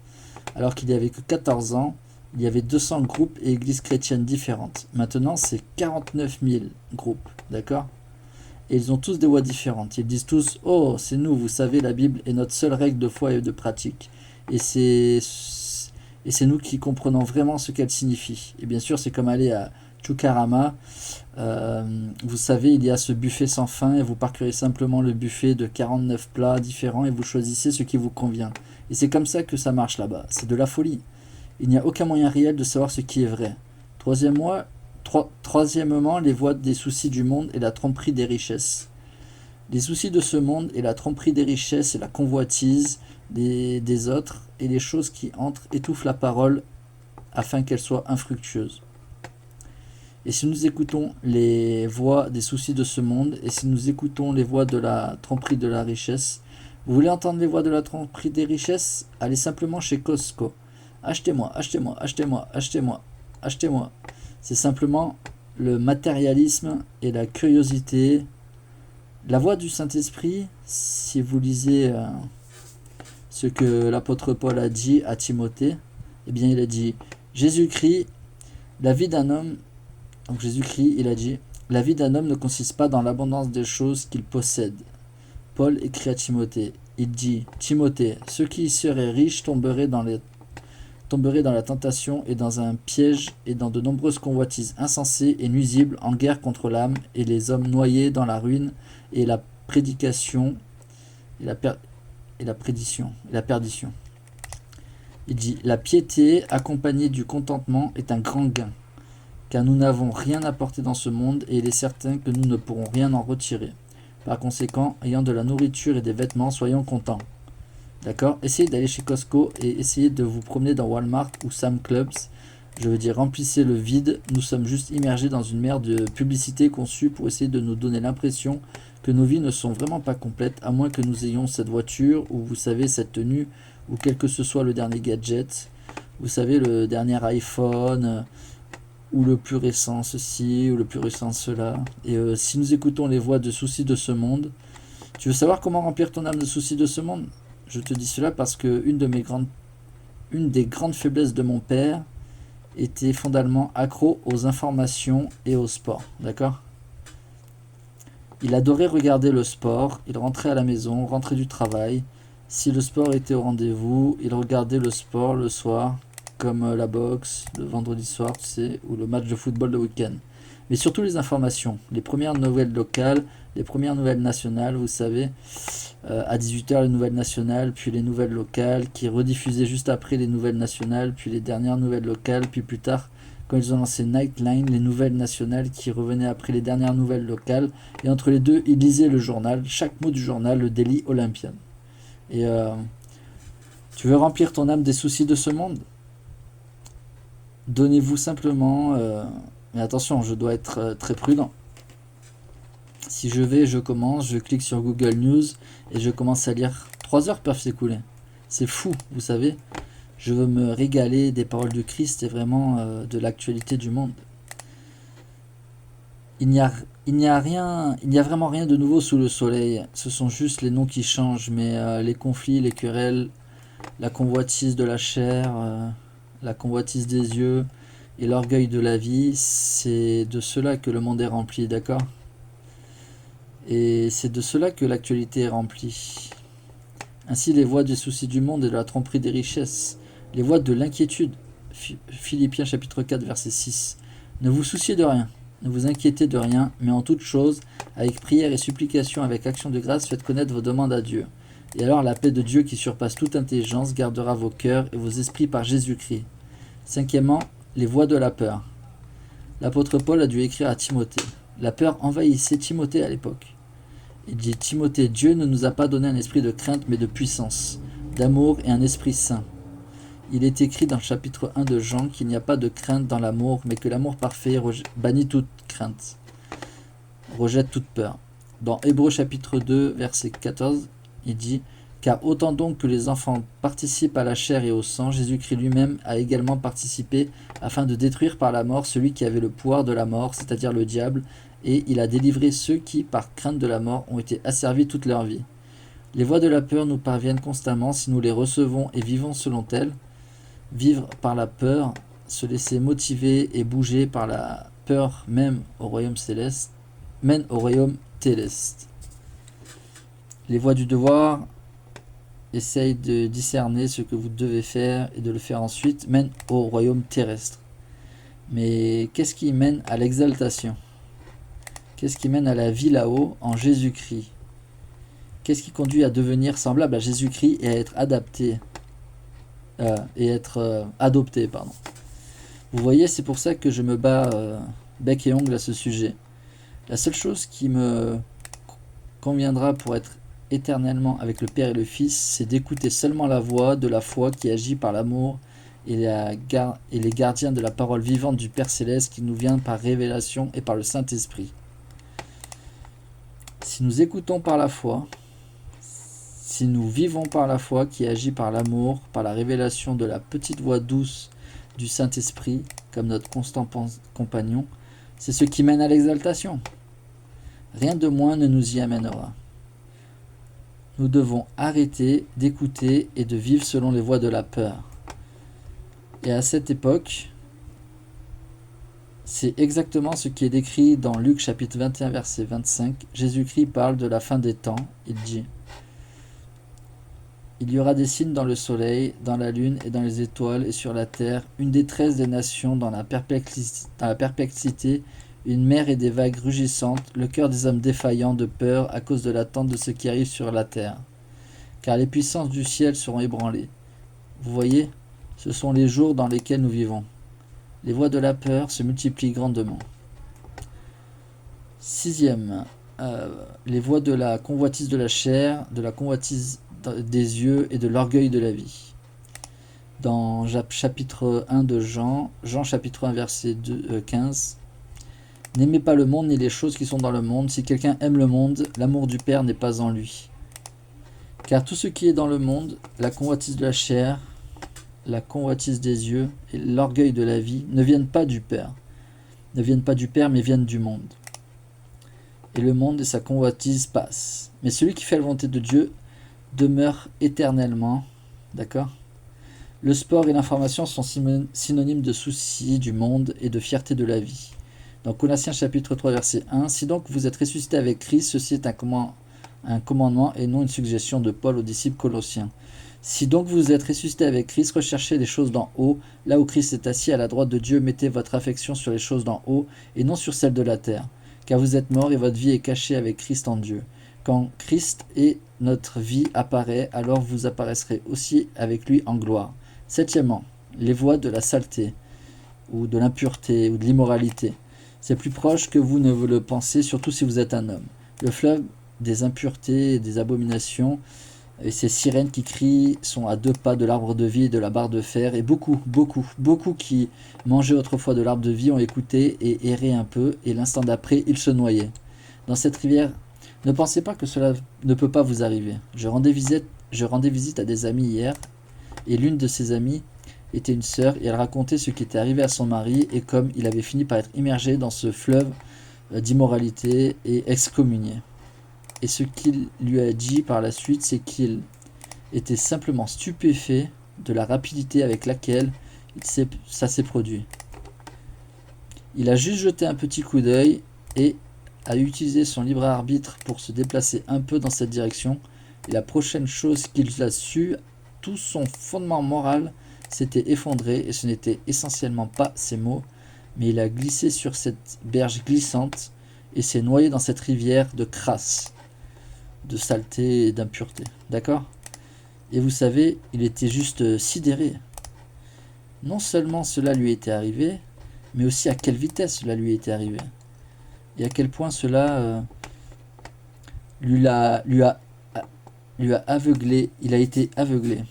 alors qu'il n'y avait que 14 ans, il y avait 200 groupes et églises chrétiennes différentes. Maintenant, c'est 49 000 groupes, d'accord? Et ils ont tous des voix différentes. Ils disent tous « Oh, c'est nous, vous savez, la Bible est notre seule règle de foi et de pratique. Et c'est nous qui comprenons vraiment ce qu'elle signifie. » Et bien sûr, c'est comme aller à Chukarama. Vous savez, il y a ce buffet sans fin et vous parcourez simplement le buffet de 49 plats différents et vous choisissez ce qui vous convient. Et c'est comme ça que ça marche là-bas. C'est de la folie. Il n'y a aucun moyen réel de savoir ce qui est vrai. Troisièmement, les voies des soucis du monde et la tromperie des richesses. Les soucis de ce monde et la tromperie des richesses et la convoitise des autres et les choses qui entrent étouffent la parole afin qu'elle soit infructueuse. Et si nous écoutons les voix des soucis de ce monde et si nous écoutons les voix de la tromperie de la richesse, vous voulez entendre les voix de la tromperie des richesses? Allez simplement chez Costco. Achetez-moi, achetez-moi, achetez-moi, achetez-moi, achetez-moi. C'est simplement le matérialisme et la curiosité. La voix du Saint-Esprit, si vous lisez ce que l'apôtre Paul a dit à Timothée, eh bien il a dit Jésus-Christ, la vie d'un homme, donc Jésus-Christ, il a dit la vie d'un homme ne consiste pas dans l'abondance des choses qu'il possède. Paul écrit à Timothée, il dit Timothée, ceux qui seraient riches tomberaient dans la tentation et dans un piège et dans de nombreuses convoitises insensées et nuisibles en guerre contre l'âme et les hommes noyés dans la ruine et la prédication et la perdition. Il dit la piété accompagnée du contentement est un grand gain, car nous n'avons rien apporté dans ce monde et il est certain que nous ne pourrons rien en retirer. Par conséquent, ayant de la nourriture et des vêtements, soyons contents. D'accord? Essayez d'aller chez Costco et essayez de vous promener dans Walmart ou Sam Clubs. Je veux dire, remplissez le vide. Nous sommes juste immergés dans une mer de publicité conçue pour essayer de nous donner l'impression que nos vies ne sont vraiment pas complètes, à moins que nous ayons cette voiture, ou vous savez, cette tenue, ou quel que ce soit le dernier gadget. Vous savez, le dernier iPhone, ou le plus récent ceci, ou le plus récent cela. Et si nous écoutons les voix de soucis de ce monde, tu veux savoir comment remplir ton âme de soucis de ce monde? Je te dis cela parce que une des grandes faiblesses de mon père était fondamentalement accro aux informations et au sport, d'accord? Il adorait regarder le sport, il rentrait à la maison, rentrait du travail. Si le sport était au rendez-vous, il regardait le sport le soir, comme la boxe, le vendredi soir, tu sais, ou le match de football le week-end. mais surtout les informations, les premières nouvelles locales, les premières nouvelles nationales, vous savez, à 18h les nouvelles nationales, puis les nouvelles locales, qui rediffusaient juste après les nouvelles nationales, puis les dernières nouvelles locales, puis plus tard, quand ils ont lancé Nightline, les nouvelles nationales qui revenaient après les dernières nouvelles locales, et entre les deux, ils lisaient le journal, chaque mot du journal, le Daily Olympian. Et tu veux remplir ton âme des soucis de ce monde? Donnez-vous simplement, mais attention, je dois être très prudent. Si je commence, je clique sur Google News et je commence à lire. 3 heures peuvent s'écouler. C'est fou, vous savez. Je veux me régaler des paroles du Christ et vraiment de l'actualité du monde. Il n'y a vraiment rien de nouveau sous le soleil. Ce sont juste les noms qui changent, mais les conflits, les querelles, la convoitise de la chair, la convoitise des yeux et l'orgueil de la vie, c'est de cela que le monde est rempli, d'accord? Et c'est de cela que l'actualité est remplie. Ainsi les voies des soucis du monde et de la tromperie des richesses, les voies de l'inquiétude. Philippiens chapitre 4 verset 6. Ne vous souciez de rien, ne vous inquiétez de rien, mais en toute chose, avec prière et supplication, avec action de grâce, faites connaître vos demandes à Dieu. Et alors la paix de Dieu qui surpasse toute intelligence gardera vos cœurs et vos esprits par Jésus-Christ. 5e, les voies de la peur. L'apôtre Paul a dû écrire à Timothée. La peur envahissait Timothée à l'époque. Il dit Timothée, Dieu ne nous a pas donné un esprit de crainte mais de puissance, d'amour et un esprit saint. Il est écrit dans le chapitre 1 de Jean qu'il n'y a pas de crainte dans l'amour, mais que l'amour parfait bannit toute crainte, rejette toute peur. Dans Hébreux chapitre 2 verset 14, il dit car autant donc que les enfants participent à la chair et au sang, Jésus-Christ lui-même a également participé afin de détruire par la mort celui qui avait le pouvoir de la mort, c'est-à-dire le diable, et il a délivré ceux qui, par crainte de la mort, ont été asservis toute leur vie. Les voies de la peur nous parviennent constamment si nous les recevons et vivons selon elles. Vivre par la peur, se laisser motiver et bouger par la peur même au royaume céleste, mène au royaume céleste. Les voies du devoir, essaye de discerner ce que vous devez faire et de le faire ensuite, mène au royaume terrestre. Mais qu'est-ce qui mène à l'exaltation? Qu'est-ce qui mène à la vie là-haut en Jésus-Christ? Qu'est-ce qui conduit à devenir semblable à Jésus-Christ et à être adopté? Vous voyez, c'est pour ça que je me bats bec et ongle à ce sujet. La seule chose qui me conviendra pour être éternellement avec le Père et le Fils, c'est d'écouter seulement la voix de la foi qui agit par l'amour et les gardiens de la parole vivante du Père Céleste qui nous vient par révélation et par le Saint-Esprit. Si nous écoutons par la foi, si nous vivons par la foi qui agit par l'amour, par la révélation de la petite voix douce du Saint-Esprit, comme notre constant compagnon, c'est ce qui mène à l'exaltation. Rien de moins ne nous y amènera. Nous devons arrêter d'écouter et de vivre selon les voies de la peur. Et à cette époque, c'est exactement ce qui est décrit dans Luc chapitre 21 verset 25. Jésus-Christ parle de la fin des temps. Il dit « Il y aura des signes dans le soleil, dans la lune et dans les étoiles et sur la terre, une détresse des nations dans la perplexité, une mer et des vagues rugissantes, le cœur des hommes défaillant de peur à cause de l'attente de ce qui arrive sur la terre. Car les puissances du ciel seront ébranlées. » Vous voyez, ce sont les jours dans lesquels nous vivons. Les voies de la peur se multiplient grandement. 6e, les voies de la convoitise de la chair, de la convoitise des yeux et de l'orgueil de la vie. Dans chapitre 1 de Jean chapitre 1 verset 15, « N'aimez pas le monde ni les choses qui sont dans le monde. Si quelqu'un aime le monde, l'amour du Père n'est pas en lui. Car tout ce qui est dans le monde, la convoitise de la chair, la convoitise des yeux et l'orgueil de la vie ne viennent pas du Père, mais viennent du monde. Et le monde et sa convoitise passent. Mais celui qui fait la volonté de Dieu demeure éternellement. » D'accord ? Le sport et l'information sont synonymes de soucis du monde et de fierté de la vie. Dans Colossiens chapitre 3 verset 1, « Si donc vous êtes ressuscité avec Christ, ceci est un commandement et non une suggestion de Paul aux disciples colossiens. Si donc vous êtes ressuscité avec Christ, recherchez les choses d'en haut, là où Christ est assis à la droite de Dieu, mettez votre affection sur les choses d'en haut et non sur celles de la terre, car vous êtes morts et votre vie est cachée avec Christ en Dieu. Quand Christ et notre vie apparaît, alors vous apparaîtrez aussi avec lui en gloire. Septièmement, les voies de la saleté, ou de l'impureté, ou de l'immoralité. C'est plus proche que vous ne vous le pensez, surtout si vous êtes un homme. Le fleuve des impuretés et des abominations, et ces sirènes qui crient sont à 2 pas de l'arbre de vie et de la barre de fer, et beaucoup qui mangeaient autrefois de l'arbre de vie ont écouté et erré un peu, et l'instant d'après, ils se noyaient. Dans cette rivière, ne pensez pas que cela ne peut pas vous arriver. Je rendais visite à des amis hier, et l'une de ses amies était une sœur, et elle racontait ce qui était arrivé à son mari, et comme il avait fini par être immergé dans ce fleuve d'immoralité et excommunié. Et ce qu'il lui a dit par la suite, c'est qu'il était simplement stupéfait de la rapidité avec laquelle ça s'est produit. Il a juste jeté un petit coup d'œil et a utilisé son libre arbitre pour se déplacer un peu dans cette direction. Et la prochaine chose qu'il a su, tout son fondement moral s'était effondré, et ce n'était essentiellement pas ses mots, mais il a glissé sur cette berge glissante et s'est noyé dans cette rivière de crasse, de saleté et d'impureté. D'accord? Et vous savez, il était juste sidéré. Non seulement cela lui était arrivé, mais aussi à quelle vitesse cela lui était arrivé. Et à quel point cela lui a aveuglé. Il a été aveuglé.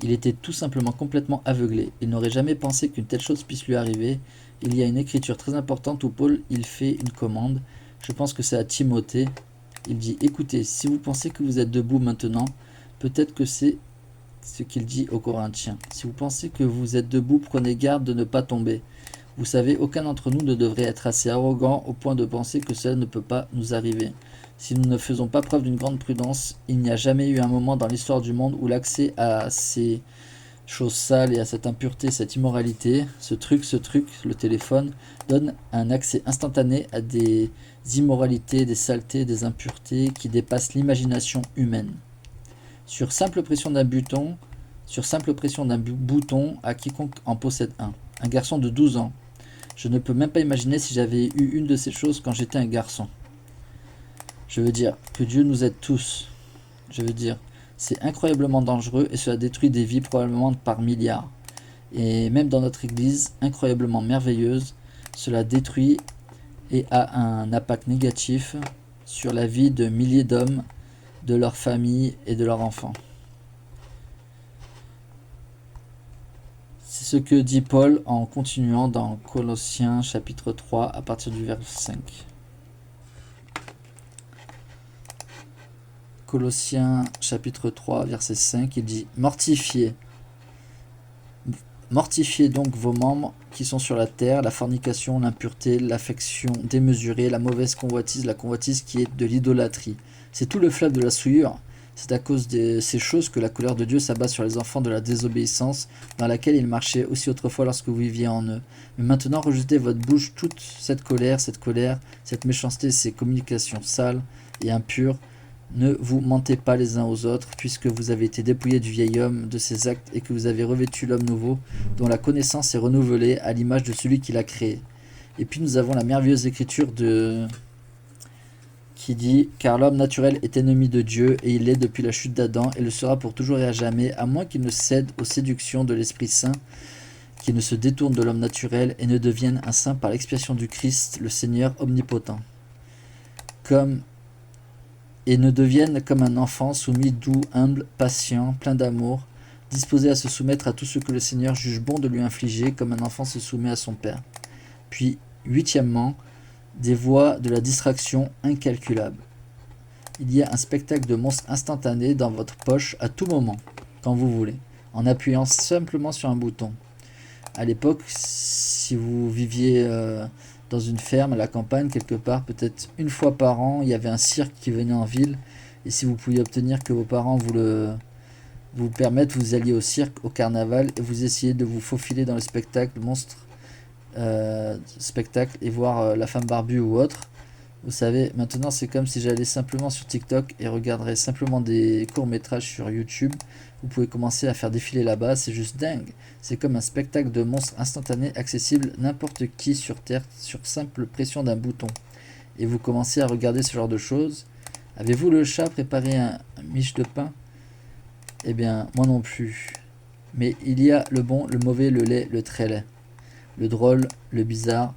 Il était tout simplement complètement aveuglé. Il n'aurait jamais pensé qu'une telle chose puisse lui arriver. Il y a une écriture très importante où Paul il fait une commande. Je pense que c'est à Timothée. Il dit, écoutez, si vous pensez que vous êtes debout maintenant, peut-être que c'est ce qu'il dit aux Corinthiens. Si vous pensez que vous êtes debout, prenez garde de ne pas tomber. Vous savez, aucun d'entre nous ne devrait être assez arrogant au point de penser que cela ne peut pas nous arriver. Si nous ne faisons pas preuve d'une grande prudence, il n'y a jamais eu un moment dans l'histoire du monde où l'accès à ces choses sales et à cette impureté, cette immoralité, ce truc, le téléphone, donne un accès instantané à des immoralités, des saletés, des impuretés qui dépassent l'imagination humaine. Sur simple pression d'un bouton, à quiconque en possède un. Un garçon de 12 ans. Je ne peux même pas imaginer si j'avais eu une de ces choses quand j'étais un garçon. Je veux dire, que Dieu nous aide tous. Je veux dire, c'est incroyablement dangereux et cela détruit des vies probablement par milliards. Et même dans notre église, incroyablement merveilleuse, cela détruit et a un impact négatif sur la vie de milliers d'hommes, de leurs familles et de leurs enfants. C'est ce que dit Paul en continuant dans Colossiens chapitre 3 à partir du verset 5. Colossiens chapitre 3 verset 5, il dit « Mortifiez donc vos membres qui sont sur la terre, la fornication, l'impureté, l'affection démesurée, la mauvaise convoitise, la convoitise qui est de l'idolâtrie. C'est tout le fleuve de la souillure. C'est à cause de ces choses que la colère de Dieu s'abat sur les enfants de la désobéissance, dans laquelle ils marchaient aussi autrefois lorsque vous viviez en eux. Mais maintenant, rejetez votre bouche toute cette colère, cette méchanceté, ces communications sales et impures. Ne vous mentez pas les uns aux autres, puisque vous avez été dépouillés du vieil homme, de ses actes, et que vous avez revêtu l'homme nouveau, dont la connaissance est renouvelée à l'image de celui qui l'a créé. » Et puis nous avons la merveilleuse écriture qui dit « Car l'homme naturel est ennemi de Dieu, et il l'est depuis la chute d'Adam, et le sera pour toujours et à jamais, à moins qu'il ne cède aux séductions de l'Esprit Saint, qu'il ne se détourne de l'homme naturel, et ne devienne un saint par l'expiation du Christ, le Seigneur omnipotent. Et ne devienne comme un enfant soumis, doux, humble, patient, plein d'amour, disposé à se soumettre à tout ce que le Seigneur juge bon de lui infliger, comme un enfant se soumet à son père. » Puis, huitièmement, des voies de la distraction incalculables. Il y a un spectacle de monstres instantané dans votre poche à tout moment, quand vous voulez, en appuyant simplement sur un bouton. À l'époque, si vous viviez dans une ferme, à la campagne, quelque part, peut-être une fois par an, il y avait un cirque qui venait en ville, et si vous pouviez obtenir que vos parents vous permettent, vous alliez au cirque, au carnaval, et vous essayez de vous faufiler dans le spectacle, et voir la femme barbue ou autre, Vous savez, maintenant c'est comme si j'allais simplement sur TikTok et regarderais simplement des courts-métrages sur YouTube. Vous pouvez commencer à faire défiler là-bas, c'est juste dingue. C'est comme un spectacle de monstres instantané accessible n'importe qui sur Terre sur simple pression d'un bouton. Et vous commencez à regarder ce genre de choses. Avez-vous le chat préparé un miche de pain? Eh bien, moi non plus. Mais il y a le bon, le mauvais, le laid, le très laid. Le drôle, le bizarre,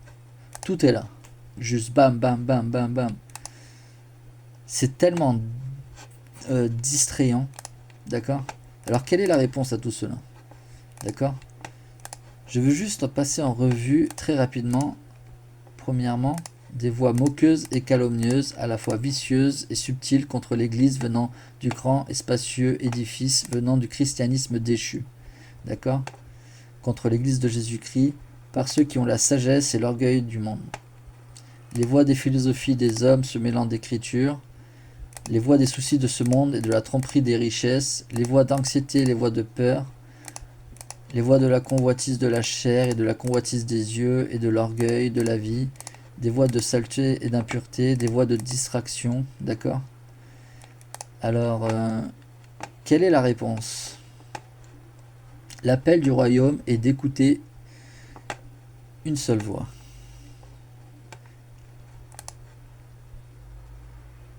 tout est là. Juste bam, bam, bam, bam, bam. C'est tellement distrayant. D'accord? Alors, quelle est la réponse à tout cela? D'accord? Je veux juste passer en revue très rapidement. Premièrement, des voix moqueuses et calomnieuses, à la fois vicieuses et subtiles contre l'Église venant du grand et spacieux édifice venant du christianisme déchu. D'accord? Contre l'Église de Jésus-Christ, par ceux qui ont la sagesse et l'orgueil du monde. Les voix des philosophies des hommes se mêlant d'écriture, les voix des soucis de ce monde et de la tromperie des richesses, les voix d'anxiété, les voix de peur, les voix de la convoitise de la chair et de la convoitise des yeux et de l'orgueil de la vie, des voix de saleté et d'impureté, des voix de distraction, d'accord? Alors, quelle est la réponse? L'appel du royaume est d'écouter une seule voix.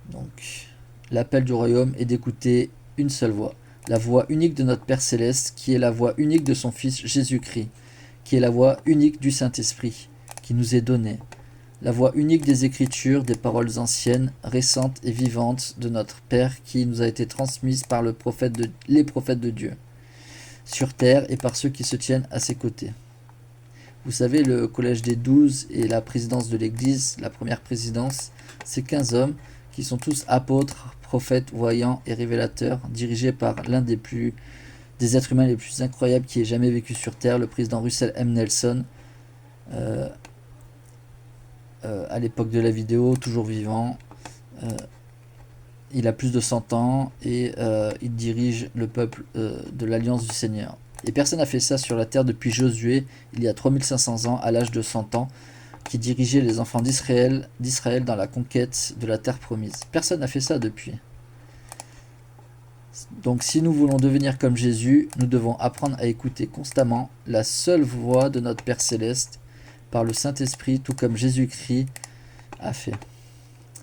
Donc, l'appel du royaume est d'écouter une seule voix. La voix unique de notre Père Céleste, qui est la voix unique de son Fils Jésus-Christ, qui est la voix unique du Saint-Esprit, qui nous est donnée. La voix unique des Écritures, des paroles anciennes, récentes et vivantes de notre Père, qui nous a été transmise par les prophètes de Dieu, sur terre et par ceux qui se tiennent à ses côtés. Vous savez, le collège des 12 et la présidence de l'Église, la première présidence, c'est 15 hommes qui sont tous apôtres, prophètes, voyants et révélateurs, dirigés par l'un des êtres humains les plus incroyables qui ait jamais vécu sur Terre, le président Russell M. Nelson, à l'époque de la vidéo, toujours vivant. Il a plus de 100 ans et il dirige le peuple de l'Alliance du Seigneur. Et personne n'a fait ça sur la terre depuis Josué, il y a 3500 ans, à l'âge de 100 ans, qui dirigeait les enfants d'Israël dans la conquête de la terre promise. Personne n'a fait ça depuis. Donc si nous voulons devenir comme Jésus, nous devons apprendre à écouter constamment la seule voix de notre Père Céleste par le Saint-Esprit, tout comme Jésus-Christ a fait.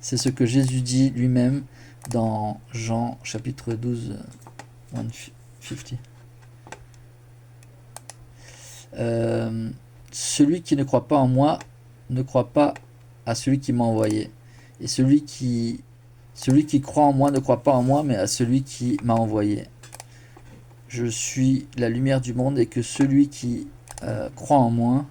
C'est ce que Jésus dit lui-même dans Jean chapitre 12, 150. Celui qui ne croit pas en moi ne croit pas à celui qui m'a envoyé. Et celui qui croit en moi ne croit pas en moi, mais à celui qui m'a envoyé. Je suis la lumière du monde et que celui qui croit en moi,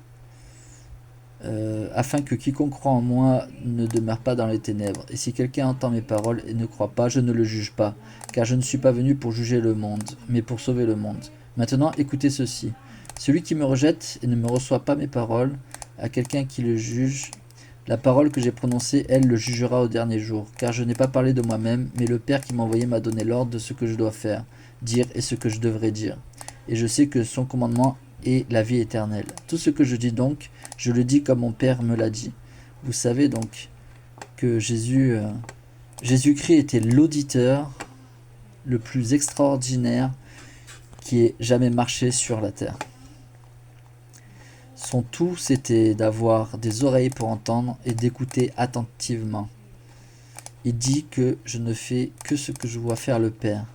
afin que quiconque croit en moi ne demeure pas dans les ténèbres. Et si quelqu'un entend mes paroles et ne croit pas, je ne le juge pas, car je ne suis pas venu pour juger le monde, mais pour sauver le monde. Maintenant, écoutez ceci. Celui qui me rejette et ne me reçoit pas mes paroles, à quelqu'un qui le juge, la parole que j'ai prononcée, elle le jugera au dernier jour, car je n'ai pas parlé de moi-même, mais le Père qui m'a envoyé m'a donné l'ordre de ce que je dois faire, dire et ce que je devrais dire. Et je sais que son commandement est la vie éternelle. Tout ce que je dis donc, je le dis comme mon Père me l'a dit. Vous savez donc que Jésus-Christ était l'auditeur le plus extraordinaire qui ait jamais marché sur la terre. Son tout, c'était d'avoir des oreilles pour entendre et d'écouter attentivement. Il dit que je ne fais que ce que je vois faire le Père.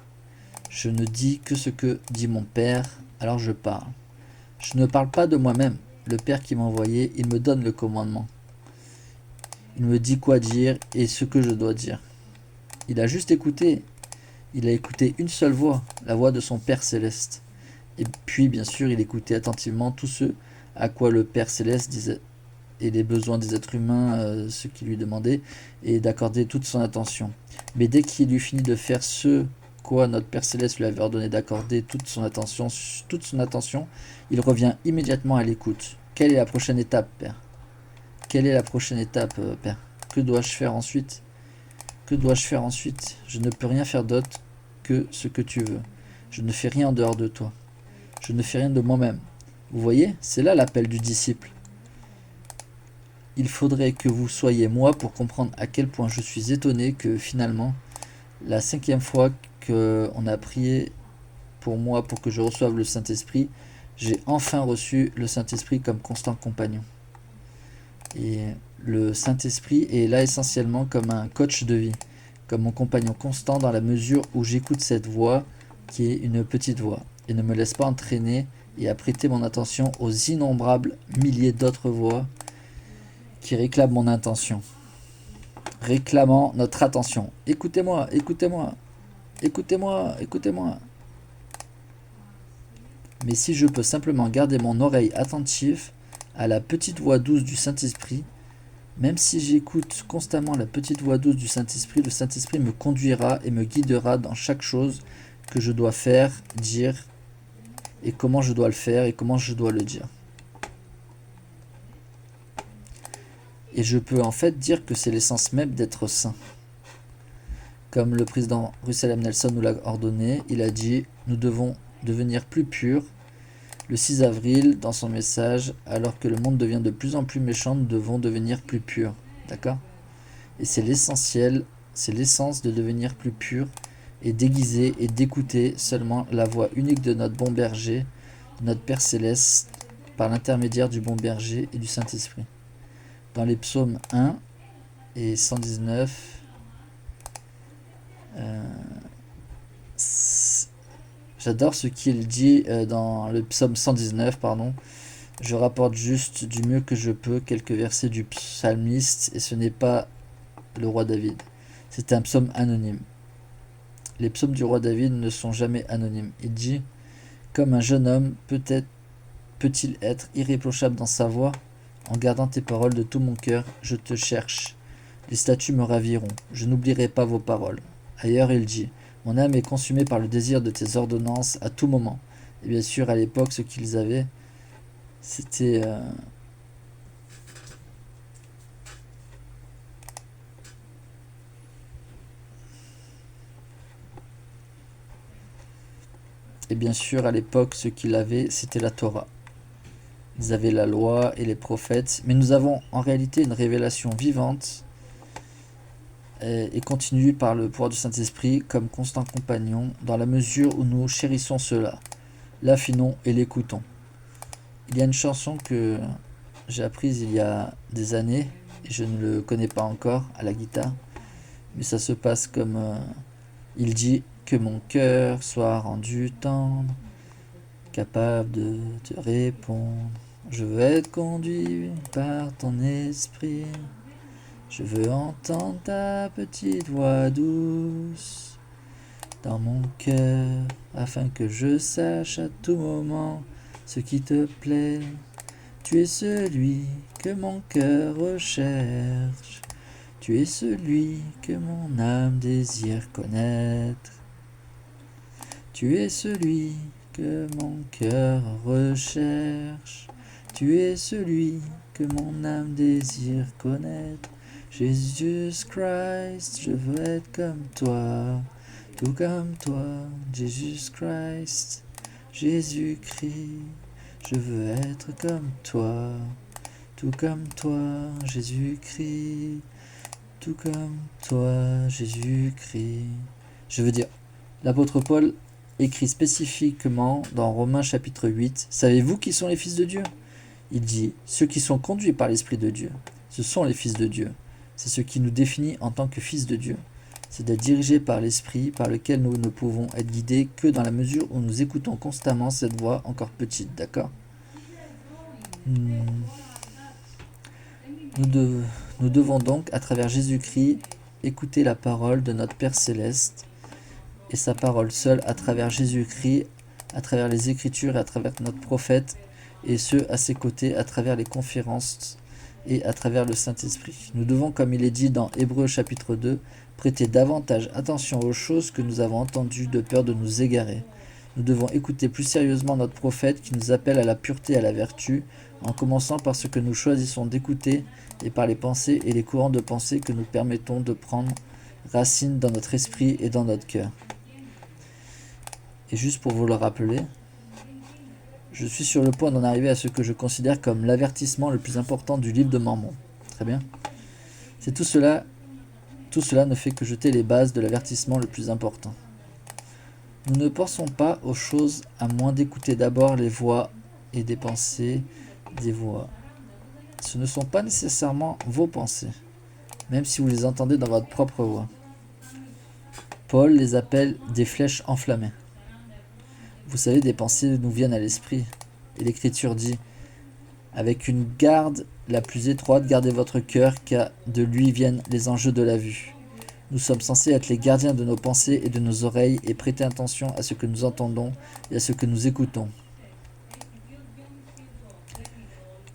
Je ne dis que ce que dit mon Père, alors je parle. Je ne parle pas de moi-même. Le Père qui m'a envoyé, il me donne le commandement. Il me dit quoi dire et ce que je dois dire. Il a juste écouté. Il a écouté une seule voix, la voix de son Père Céleste. Et puis, bien sûr, il écoutait attentivement tout ce à quoi le Père Céleste disait et les besoins des êtres humains, ce qu'il lui demandait, et d'accorder toute son attention. Mais dès qu'il eut fini de faire ce quoi notre Père Céleste lui avait ordonné d'accorder toute son attention, il revient immédiatement à l'écoute. Quelle est la prochaine étape, Père? Quelle est la prochaine étape, Père? Que dois-je faire ensuite? Que dois-je faire ensuite? Je ne peux rien faire d'autre que ce que tu veux. Je ne fais rien en dehors de toi. Je ne fais rien de moi-même. Vous voyez, c'est là l'appel du disciple. il faudrait que vous soyez moi pour comprendre à quel point je suis étonné que finalement, la 5e fois qu'on a prié pour moi pour que je reçoive le Saint-Esprit, j'ai enfin reçu le Saint-Esprit comme constant compagnon. Et le Saint-Esprit est là essentiellement comme un coach de vie, comme mon compagnon constant dans la mesure où j'écoute cette voix qui est une petite voix et ne me laisse pas entraîner et à prêter mon attention aux innombrables milliers d'autres voix qui réclament mon attention, réclamant notre attention. Écoutez-moi, écoutez-moi, écoutez-moi, écoutez-moi. Mais si je peux simplement garder mon oreille attentive à la petite voix douce du Saint-Esprit, même si j'écoute constamment la petite voix douce du Saint-Esprit, le Saint-Esprit me conduira et me guidera dans chaque chose que je dois faire, dire, et comment je dois le faire et comment je dois le dire. Et je peux en fait dire que c'est l'essence même d'être saint. Comme le président Russell M. Nelson nous l'a ordonné, il a dit « Nous devons devenir plus purs ». Le 6 avril, dans son message, alors que le monde devient de plus en plus méchant, nous devons devenir plus purs. D'accord ? Et c'est l'essentiel, c'est l'essence de devenir plus pur et déguiser et d'écouter seulement la voix unique de notre bon berger, notre Père Céleste, par l'intermédiaire du bon berger et du Saint-Esprit. Dans les psaumes 1 et 119, j'adore ce qu'il dit dans le psaume 119, pardon. Je rapporte juste du mieux que je peux quelques versets du psalmiste, et ce n'est pas le roi David. C'est un psaume anonyme. Les psaumes du roi David ne sont jamais anonymes. Il dit « Comme un jeune homme peut-il être irréprochable dans sa voie ? En gardant tes paroles de tout mon cœur, je te cherche. Les statuts me raviront. Je n'oublierai pas vos paroles. » Ailleurs, il dit « Mon âme est consumée par le désir de tes ordonnances à tout moment. » Et bien sûr, à l'époque, ce qu'ils avaient, c'était... Et bien sûr, à l'époque, ce qu'il avait, c'était la Torah. Ils avaient la loi et les prophètes, mais nous avons en réalité une révélation vivante et continue par le pouvoir du Saint-Esprit comme constant compagnon, dans la mesure où nous chérissons cela, l'affinons et l'écoutons. Il y a une chanson que j'ai apprise il y a des années, et je ne le connais pas encore à la guitare, mais ça se passe comme il dit « Que mon cœur soit rendu tendre, capable de te répondre. Je veux être conduit par ton esprit. Je veux entendre ta petite voix douce dans mon cœur, afin que je sache à tout moment ce qui te plaît. Tu es celui que mon cœur recherche. Tu es celui que mon âme désire connaître. Tu es celui que mon cœur recherche. Tu es celui que mon âme désire connaître. Jesus Christ, je veux être comme toi, tout comme toi. Jesus Christ, Jésus-Christ, je veux être comme toi, tout comme toi. Jésus-Christ, tout comme toi. Jésus-Christ. Je veux dire, l'apôtre Paul écrit spécifiquement dans Romains chapitre 8, « Savez-vous qui sont les fils de Dieu ?» Il dit, « Ceux qui sont conduits par l'Esprit de Dieu, ce sont les fils de Dieu. » C'est ce qui nous définit en tant que fils de Dieu. C'est d'être dirigé par l'Esprit par lequel nous ne pouvons être guidés que dans la mesure où nous écoutons constamment cette voix encore petite, d'accord ? Nous devons donc, à travers Jésus-Christ, écouter la parole de notre Père Céleste et sa parole seule à travers Jésus-Christ, à travers les Écritures et à travers notre prophète, et ceux à ses côtés à travers les conférences et à travers le Saint-Esprit. Nous devons, comme il est dit dans Hébreux chapitre 2, prêter davantage attention aux choses que nous avons entendues de peur de nous égarer. Nous devons écouter plus sérieusement notre prophète qui nous appelle à la pureté et à la vertu, en commençant par ce que nous choisissons d'écouter et par les pensées et les courants de pensée que nous permettons de prendre racine dans notre esprit et dans notre cœur. Et juste pour vous le rappeler, je suis sur le point d'en arriver à ce que je considère comme l'avertissement le plus important du livre de Mormon. Très bien. C'est tout cela ne fait que jeter les bases de l'avertissement le plus important. Nous ne pensons pas aux choses à moins d'écouter d'abord les voix et des pensées des voix. Ce ne sont pas nécessairement vos pensées, même si vous les entendez dans votre propre voix. Paul les appelle des flèches enflammées. Vous savez, des pensées nous viennent à l'esprit. Et l'Écriture dit, avec une garde la plus étroite, gardez votre cœur, car de lui viennent les enjeux de la vue. Nous sommes censés être les gardiens de nos pensées et de nos oreilles et prêter attention à ce que nous entendons et à ce que nous écoutons.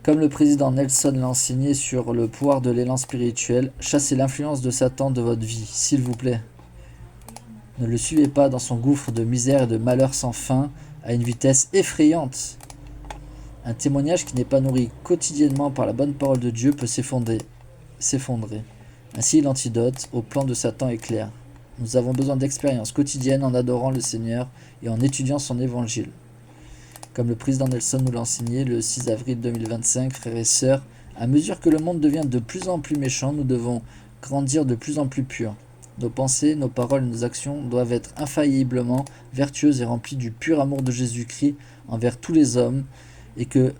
Comme le président Nelson l'a enseigné sur le pouvoir de l'élan spirituel, chassez l'influence de Satan de votre vie, s'il vous plaît. Ne le suivez pas dans son gouffre de misère et de malheur sans fin, à une vitesse effrayante. Un témoignage qui n'est pas nourri quotidiennement par la bonne parole de Dieu peut s'effondrer. Ainsi, l'antidote au plan de Satan est clair. Nous avons besoin d'expériences quotidiennes en adorant le Seigneur et en étudiant son évangile. Comme le président Nelson nous l'a enseigné le 6 avril 2025, frères et sœurs, à mesure que le monde devient de plus en plus méchant, nous devons grandir de plus en plus purs. Nos pensées, nos paroles et nos actions doivent être infailliblement vertueuses et remplies du pur amour de Jésus-Christ envers tous les hommes, et que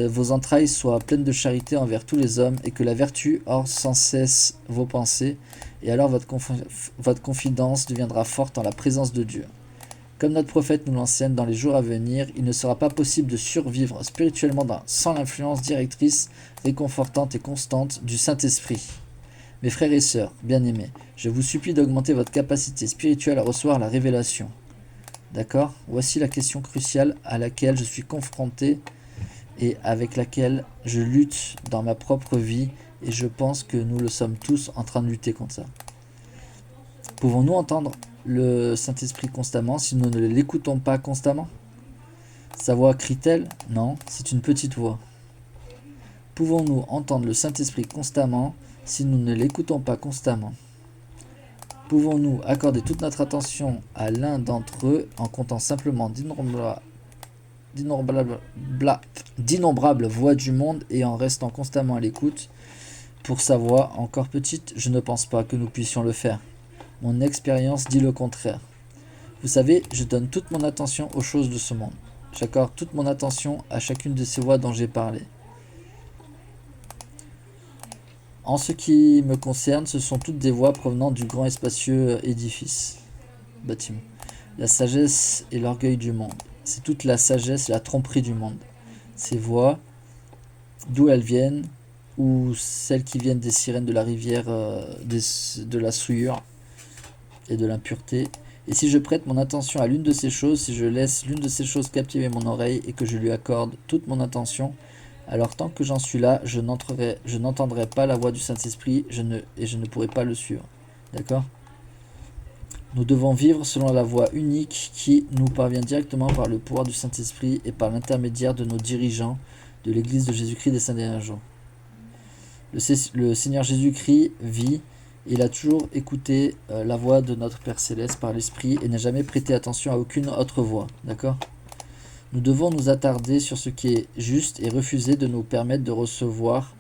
vos entrailles soient pleines de charité envers tous les hommes, et que la vertu hors sans cesse vos pensées, et alors votre confidence deviendra forte en la présence de Dieu. Comme notre prophète nous l'enseigne, dans les jours à venir, il ne sera pas possible de survivre spirituellement sans l'influence directrice, réconfortante et constante du Saint-Esprit. Mes frères et sœurs, bien-aimés, je vous supplie d'augmenter votre capacité spirituelle à recevoir la révélation. D'accord ? Voici la question cruciale à laquelle je suis confronté et avec laquelle je lutte dans ma propre vie, et je pense que nous le sommes tous en train de lutter contre ça. Pouvons-nous entendre le Saint-Esprit constamment si nous ne l'écoutons pas constamment ? Sa voix crie-t-elle ? Non, c'est une petite voix. Pouvons-nous entendre le Saint-Esprit constamment si nous ne l'écoutons pas constamment ? Pouvons-nous accorder toute notre attention à l'un d'entre eux en comptant simplement d'innombrables voix du monde et en restant constamment à l'écoute pour sa voix encore petite ? Je ne pense pas que nous puissions le faire. Mon expérience dit le contraire. Vous savez, je donne toute mon attention aux choses de ce monde. J'accorde toute mon attention à chacune de ces voix dont j'ai parlé. En ce qui me concerne, ce sont toutes des voix provenant du grand et spacieux bâtiment. La sagesse et l'orgueil du monde. C'est toute la sagesse et la tromperie du monde. Ces voix, d'où elles viennent, ou celles qui viennent des sirènes de la rivière, de la souillure et de l'impureté. Et si je prête mon attention à l'une de ces choses, si je laisse l'une de ces choses captiver mon oreille et que je lui accorde toute mon attention, alors tant que j'en suis là, je n'entendrai pas la voix du Saint-Esprit et je ne pourrai pas le suivre. D'accord ? Nous devons vivre selon la voie unique qui nous parvient directement par le pouvoir du Saint-Esprit et par l'intermédiaire de nos dirigeants de l'Église de Jésus-Christ des Saints derniers jours. Le Seigneur Jésus-Christ vit. Il a toujours écouté la voix de notre Père Céleste par l'Esprit et n'a jamais prêté attention à aucune autre voix. D'accord ? Nous devons nous attarder sur ce qui est juste et refuser de nous permettre de recevoir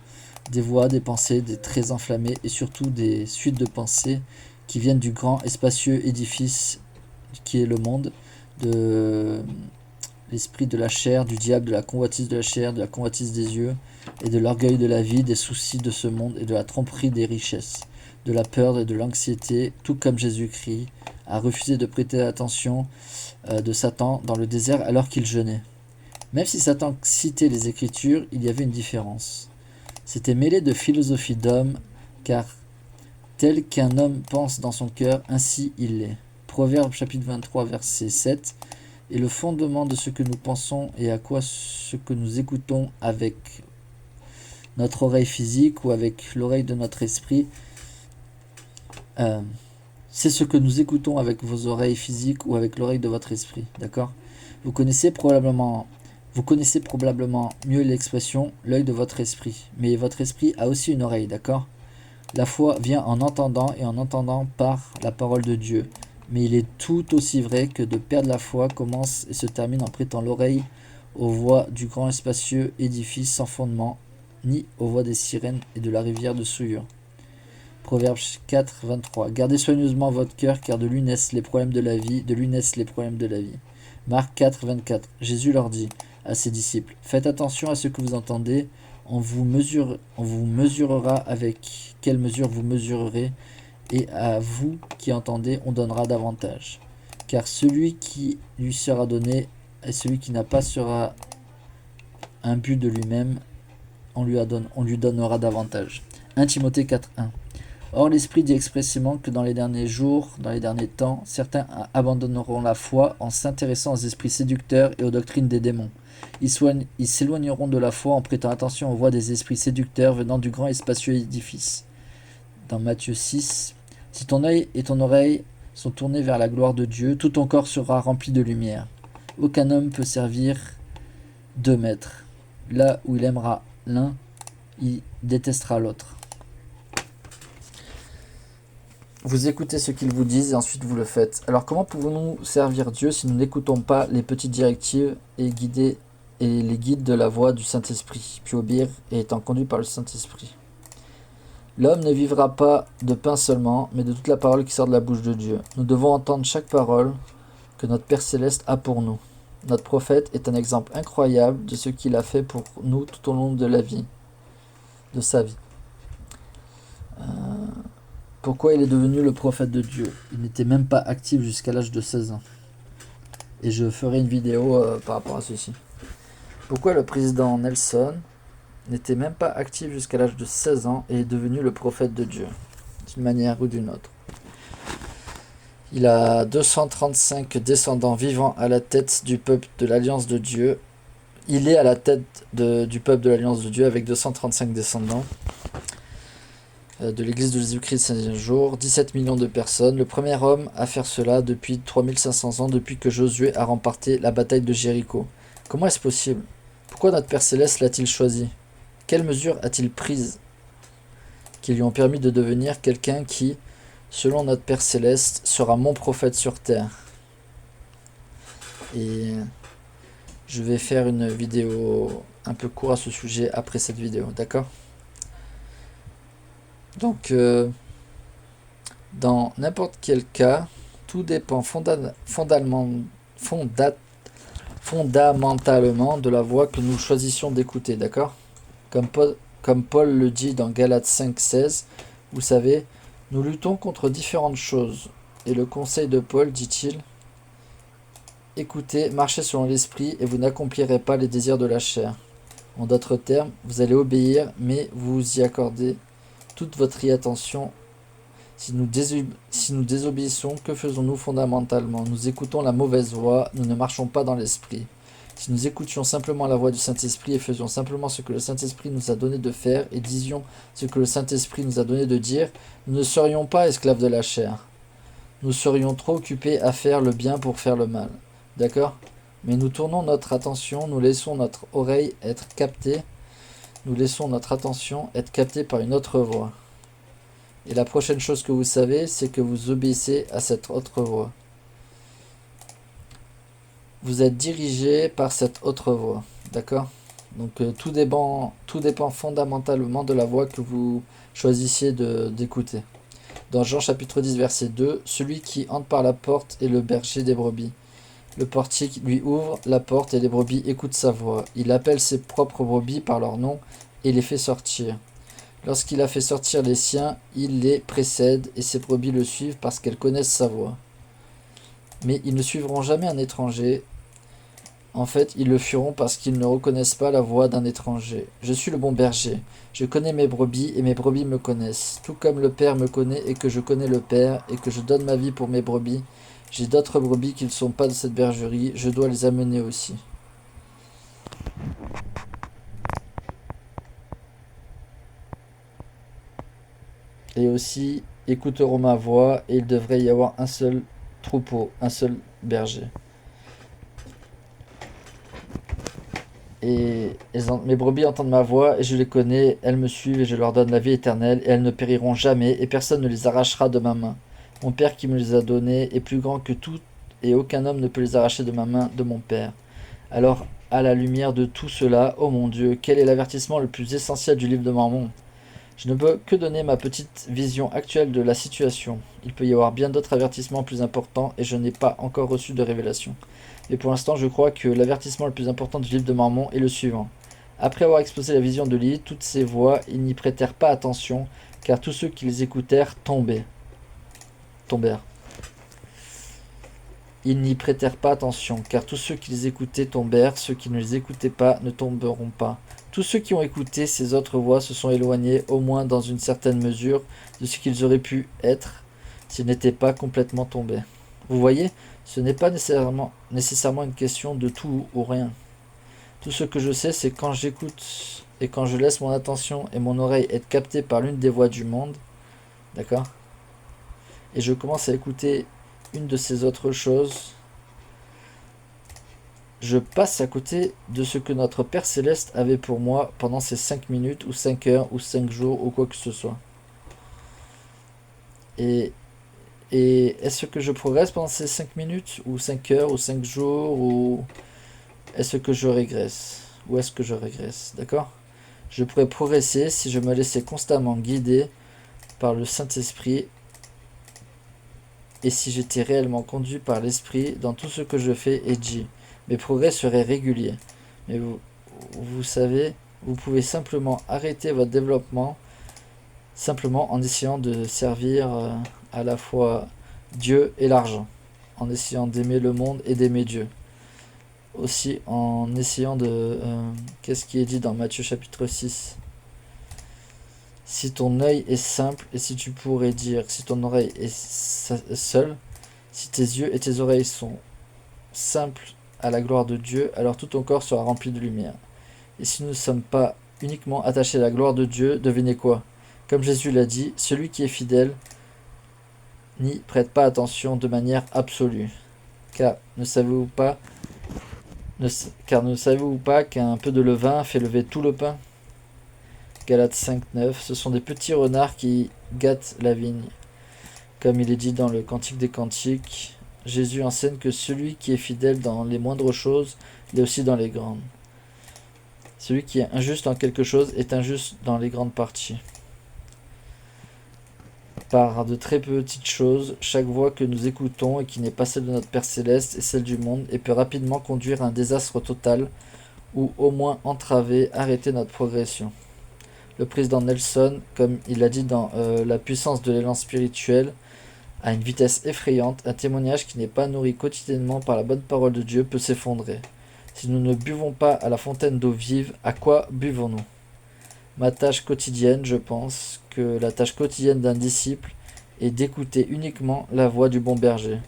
des voix, des pensées, des traits enflammés et surtout des suites de pensées qui viennent du grand et spacieux édifice qui est le monde, de l'esprit de la chair, du diable, de la convoitise de la chair, de la convoitise des yeux et de l'orgueil de la vie, des soucis de ce monde et de la tromperie des richesses, de la peur et de l'anxiété, tout comme Jésus-Christ a refusé de prêter attention de Satan dans le désert alors qu'il jeûnait. Même si Satan citait les Écritures, il y avait une différence. C'était mêlé de philosophie d'homme, car tel qu'un homme pense dans son cœur, ainsi il est. Proverbe chapitre 23 verset 7 est le fondement de ce que nous pensons et à quoi ce que nous écoutons avec notre oreille physique ou avec l'oreille de notre esprit. C'est ce que nous écoutons avec vos oreilles physiques ou avec l'oreille de votre esprit, d'accord ? Vous connaissez probablement mieux l'expression « l'œil de votre esprit », mais votre esprit a aussi une oreille, d'accord ? La foi vient en entendant et en entendant par la parole de Dieu, mais il est tout aussi vrai que de perdre la foi commence et se termine en prêtant l'oreille aux voix du grand et spacieux édifice sans fondement ni aux voix des sirènes et de la rivière de souillure. Proverbe 4, 23. Gardez soigneusement votre cœur, car de lui naissent les problèmes de la vie, de lui naissent les problèmes de la vie. Marc 4, 24. Jésus leur dit à ses disciples, faites attention à ce que vous entendez, on vous mesurera avec quelle mesure vous mesurerez, et à vous qui entendez, on donnera davantage. Car celui qui lui sera donné, et celui qui n'a pas sera un but de lui-même, on lui donnera davantage. 1 Timothée 4, 1. Or l'Esprit dit expressément que dans les derniers jours, dans les derniers temps, certains abandonneront la foi en s'intéressant aux esprits séducteurs et aux doctrines des démons. Ils s'éloigneront de la foi en prêtant attention aux voix des esprits séducteurs venant du grand et spacieux édifice. Dans Matthieu 6, si ton œil et ton oreille sont tournés vers la gloire de Dieu, tout ton corps sera rempli de lumière. Aucun homme peut servir 2 maîtres. Là où il aimera l'un, il détestera l'autre. Vous écoutez ce qu'ils vous disent et ensuite vous le faites. Alors comment pouvons-nous servir Dieu si nous n'écoutons pas les petites directives et les guides de la voix du Saint-Esprit, puis obéir et étant conduit par le Saint-Esprit? L'homme ne vivra pas de pain seulement, mais de toute la parole qui sort de la bouche de Dieu. Nous devons entendre chaque parole que notre Père Céleste a pour nous. Notre prophète est un exemple incroyable de ce qu'il a fait pour nous tout au long de sa vie. Pourquoi il est devenu le prophète de Dieu? Il n'était même pas actif jusqu'à l'âge de 16 ans. Et je ferai une vidéo par rapport à ceci. Pourquoi le président Nelson n'était même pas actif jusqu'à l'âge de 16 ans et est devenu le prophète de Dieu, d'une manière ou d'une autre? Il a 235 descendants vivant à la tête du peuple de l'Alliance de Dieu. Il est à la tête du peuple de l'Alliance de Dieu avec 235 descendants de l'Église de Jésus-Christ de jour, 17 millions de personnes. Le premier homme à faire cela depuis 3500 ans, depuis que Josué a remporté la bataille de Jéricho. Comment est-ce possible? Pourquoi notre Père Céleste l'a-t-il choisi? Quelles mesures a-t-il prises qui lui ont permis de devenir quelqu'un qui, selon notre Père Céleste, sera mon prophète sur terre? Et je vais faire une vidéo un peu courte à ce sujet après cette vidéo, d'accord? Donc, dans n'importe quel cas, tout dépend fondamentalement de la voie que nous choisissions d'écouter, d'accord? Comme Paul le dit dans Galates 5,16, vous savez, nous luttons contre différentes choses. Et le conseil de Paul, dit-il, écoutez, marchez selon l'esprit et vous n'accomplirez pas les désirs de la chair. En d'autres termes, vous allez obéir, mais vous y accordez toute votre attention. Si nous désobéissons, que faisons-nous fondamentalement? Nous écoutons la mauvaise voix, nous ne marchons pas dans l'esprit. Si nous écoutions simplement la voix du Saint-Esprit et faisions simplement ce que le Saint-Esprit nous a donné de faire et disions ce que le Saint-Esprit nous a donné de dire, nous ne serions pas esclaves de la chair. Nous serions trop occupés à faire le bien pour faire le mal. D'accord? Mais nous tournons notre attention, nous laissons notre oreille être captée, nous laissons notre attention être captée par une autre voix. Et la prochaine chose que vous savez, c'est que vous obéissez à cette autre voix. Vous êtes dirigé par cette autre voix, d'accord? Donc tout dépend fondamentalement de la voix que vous choisissiez d'écouter. Dans Jean chapitre 10 verset 2, celui qui entre par la porte est le berger des brebis. Le portier lui ouvre la porte et les brebis écoutent sa voix. Il appelle ses propres brebis par leur nom et les fait sortir. Lorsqu'il a fait sortir les siens, il les précède et ses brebis le suivent parce qu'elles connaissent sa voix. Mais ils ne suivront jamais un étranger. En fait, ils le fuiront parce qu'ils ne reconnaissent pas la voix d'un étranger. Je suis le bon berger. Je connais mes brebis et mes brebis me connaissent. Tout comme le Père me connaît et que je connais le Père et que je donne ma vie pour mes brebis. J'ai d'autres brebis qui ne sont pas de cette bergerie. Je dois les amener aussi. Et aussi écouteront ma voix et il devrait y avoir un seul troupeau, un seul berger. Et mes brebis entendent ma voix et je les connais, elles me suivent et je leur donne la vie éternelle et elles ne périront jamais et personne ne les arrachera de ma main. Mon Père qui me les a donnés est plus grand que tout et aucun homme ne peut les arracher de ma main de mon Père. Alors à la lumière de tout cela, ô mon Dieu, quel est l'avertissement le plus essentiel du livre de Mormon? Je ne peux que donner ma petite vision actuelle de la situation. Il peut y avoir bien d'autres avertissements plus importants et je n'ai pas encore reçu de révélation. Mais pour l'instant, je crois que l'avertissement le plus important du livre de Mormon est le suivant. Après avoir exposé la vision de Lee, toutes ces voix, ils n'y prêtèrent pas attention, car tous ceux qui les écoutèrent tombèrent. Ils n'y prêtèrent pas attention, car tous ceux qui les écoutaient tombèrent, ceux qui ne les écoutaient pas ne tomberont pas. Tous ceux qui ont écouté ces autres voix se sont éloignés, au moins dans une certaine mesure, de ce qu'ils auraient pu être s'ils n'étaient pas complètement tombés. Vous voyez, ce n'est pas nécessairement une question de tout ou rien. Tout ce que je sais, c'est quand j'écoute et quand je laisse mon attention et mon oreille être captées par l'une des voix du monde, d'accord? Et je commence à écouter une de ces autres choses, je passe à côté de ce que notre Père Céleste avait pour moi pendant ces 5 minutes ou 5 heures ou 5 jours ou quoi que ce soit. Et est-ce que je progresse pendant ces 5 minutes ou 5 heures ou 5 jours ou est-ce que je régresse? Ou est-ce que je régresse? D'accord? Je pourrais progresser si je me laissais constamment guider par le Saint-Esprit et si j'étais réellement conduit par l'Esprit dans tout ce que je fais et dis. Mes progrès seraient réguliers. Mais vous savez, vous pouvez simplement arrêter votre développement simplement en essayant de servir à la fois Dieu et l'argent, en essayant d'aimer le monde et d'aimer Dieu. Aussi en essayant de... qu'est-ce qui est dit dans Matthieu chapitre 6 ? Si ton œil est simple, et si tu pourrais dire, si ton oreille est seule, si tes yeux et tes oreilles sont simples à la gloire de Dieu, alors tout ton corps sera rempli de lumière. Et si nous ne sommes pas uniquement attachés à la gloire de Dieu, devinez quoi? Comme Jésus l'a dit, celui qui est fidèle n'y prête pas attention de manière absolue. Car ne savez-vous pas qu'un peu de levain fait lever tout le pain? Galates 5.9, ce sont des petits renards qui gâtent la vigne. Comme il est dit dans le Cantique des Cantiques, Jésus enseigne que celui qui est fidèle dans les moindres choses l'est aussi dans les grandes. Celui qui est injuste en quelque chose est injuste dans les grandes parties. Par de très petites choses, chaque voix que nous écoutons et qui n'est pas celle de notre Père Céleste est celle du monde et peut rapidement conduire à un désastre total ou au moins entraver, arrêter notre progression. Le président Nelson, comme il l'a dit dans La puissance de l'élan spirituel, à une vitesse effrayante, un témoignage qui n'est pas nourri quotidiennement par la bonne parole de Dieu peut s'effondrer. Si nous ne buvons pas à la fontaine d'eau vive, à quoi buvons-nous? Ma tâche quotidienne, je pense que la tâche quotidienne d'un disciple est d'écouter uniquement la voix du bon berger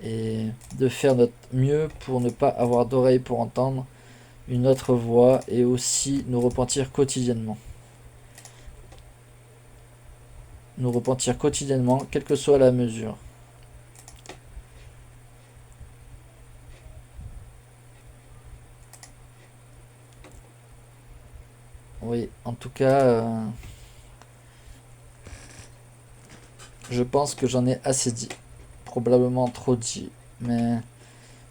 et de faire notre mieux pour ne pas avoir d'oreille pour entendre une autre voix et aussi nous repentir quotidiennement. Nous repentir quotidiennement, quelle que soit la mesure. Oui, en tout cas, je pense que j'en ai assez dit. Probablement trop dit, mais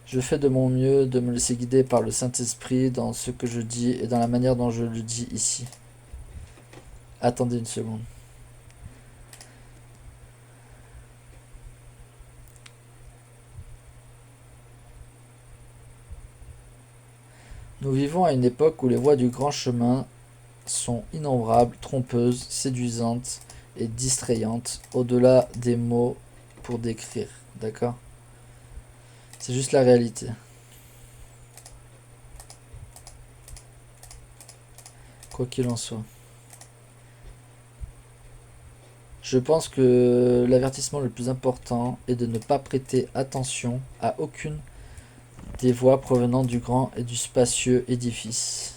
je fais de mon mieux de me laisser guider par le Saint-Esprit dans ce que je dis et dans la manière dont je le dis ici. Attendez une seconde. Nous vivons à une époque où les voies du grand chemin sont innombrables, trompeuses, séduisantes et distrayantes, au-delà des mots pour décrire, d'accord? C'est juste la réalité. Quoi qu'il en soit. Je pense que l'avertissement le plus important est de ne pas prêter attention à aucune des voix provenant du grand et du spacieux édifice.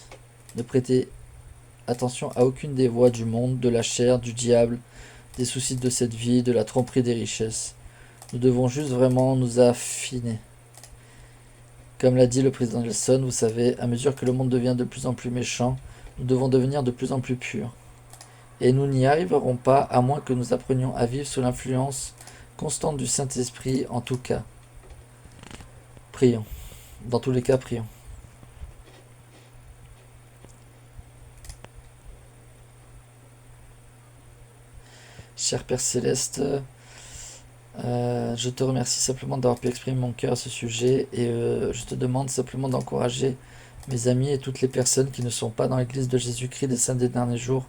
Ne prêtez attention à aucune des voix du monde, de la chair, du diable, des soucis de cette vie, de la tromperie des richesses. Nous devons juste vraiment nous affiner. Comme l'a dit le président Nelson, vous savez, à mesure que le monde devient de plus en plus méchant, nous devons devenir de plus en plus purs. Et nous n'y arriverons pas à moins que nous apprenions à vivre sous l'influence constante du Saint-Esprit en tout cas. Prions. Dans tous les cas, prions. cher Père Céleste, je te remercie simplement d'avoir pu exprimer mon cœur à ce sujet et je te demande simplement d'encourager mes amis et toutes les personnes qui ne sont pas dans l'église de Jésus-Christ des saints des derniers jours,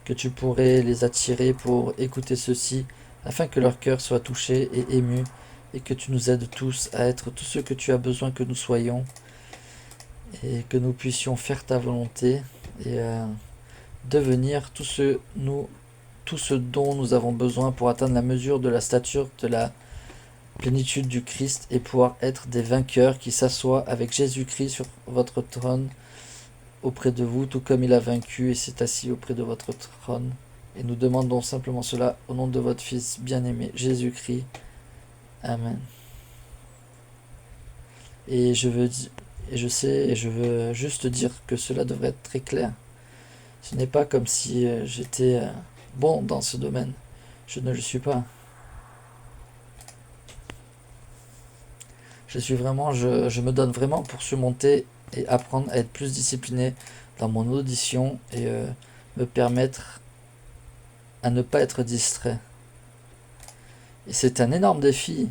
que tu pourrais les attirer pour écouter ceci, afin que leur cœur soit touché et ému, et que tu nous aides tous à être tout ce que tu as besoin que nous soyons, et que nous puissions faire ta volonté, et devenir tout ce dont nous avons besoin pour atteindre la mesure de la stature de la plénitude du Christ, et pouvoir être des vainqueurs qui s'assoient avec Jésus-Christ sur votre trône auprès de vous, tout comme il a vaincu et s'est assis auprès de votre trône. Et nous demandons simplement cela au nom de votre Fils bien-aimé, Jésus-Christ. Amen. Et je veux juste dire que cela devrait être très clair. Ce n'est pas comme si j'étais bon dans ce domaine. Je ne le suis pas. Je me donne vraiment pour surmonter et apprendre à être plus discipliné dans mon audition et me permettre à ne pas être distrait. Et c'est un énorme défi.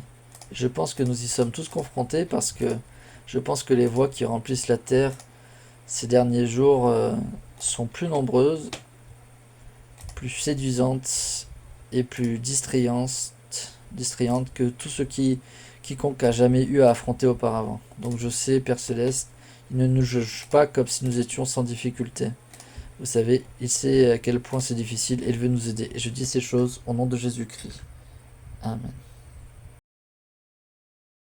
Je pense que nous y sommes tous confrontés parce que je pense que les voix qui remplissent la terre ces derniers jours sont plus nombreuses, plus séduisantes et plus distrayantes que tout ce quiconque a jamais eu à affronter auparavant. Donc je sais, Père Céleste, il ne nous juge pas comme si nous étions sans difficulté. Vous savez, il sait à quel point c'est difficile et il veut nous aider. Et je dis ces choses au nom de Jésus-Christ. Amen.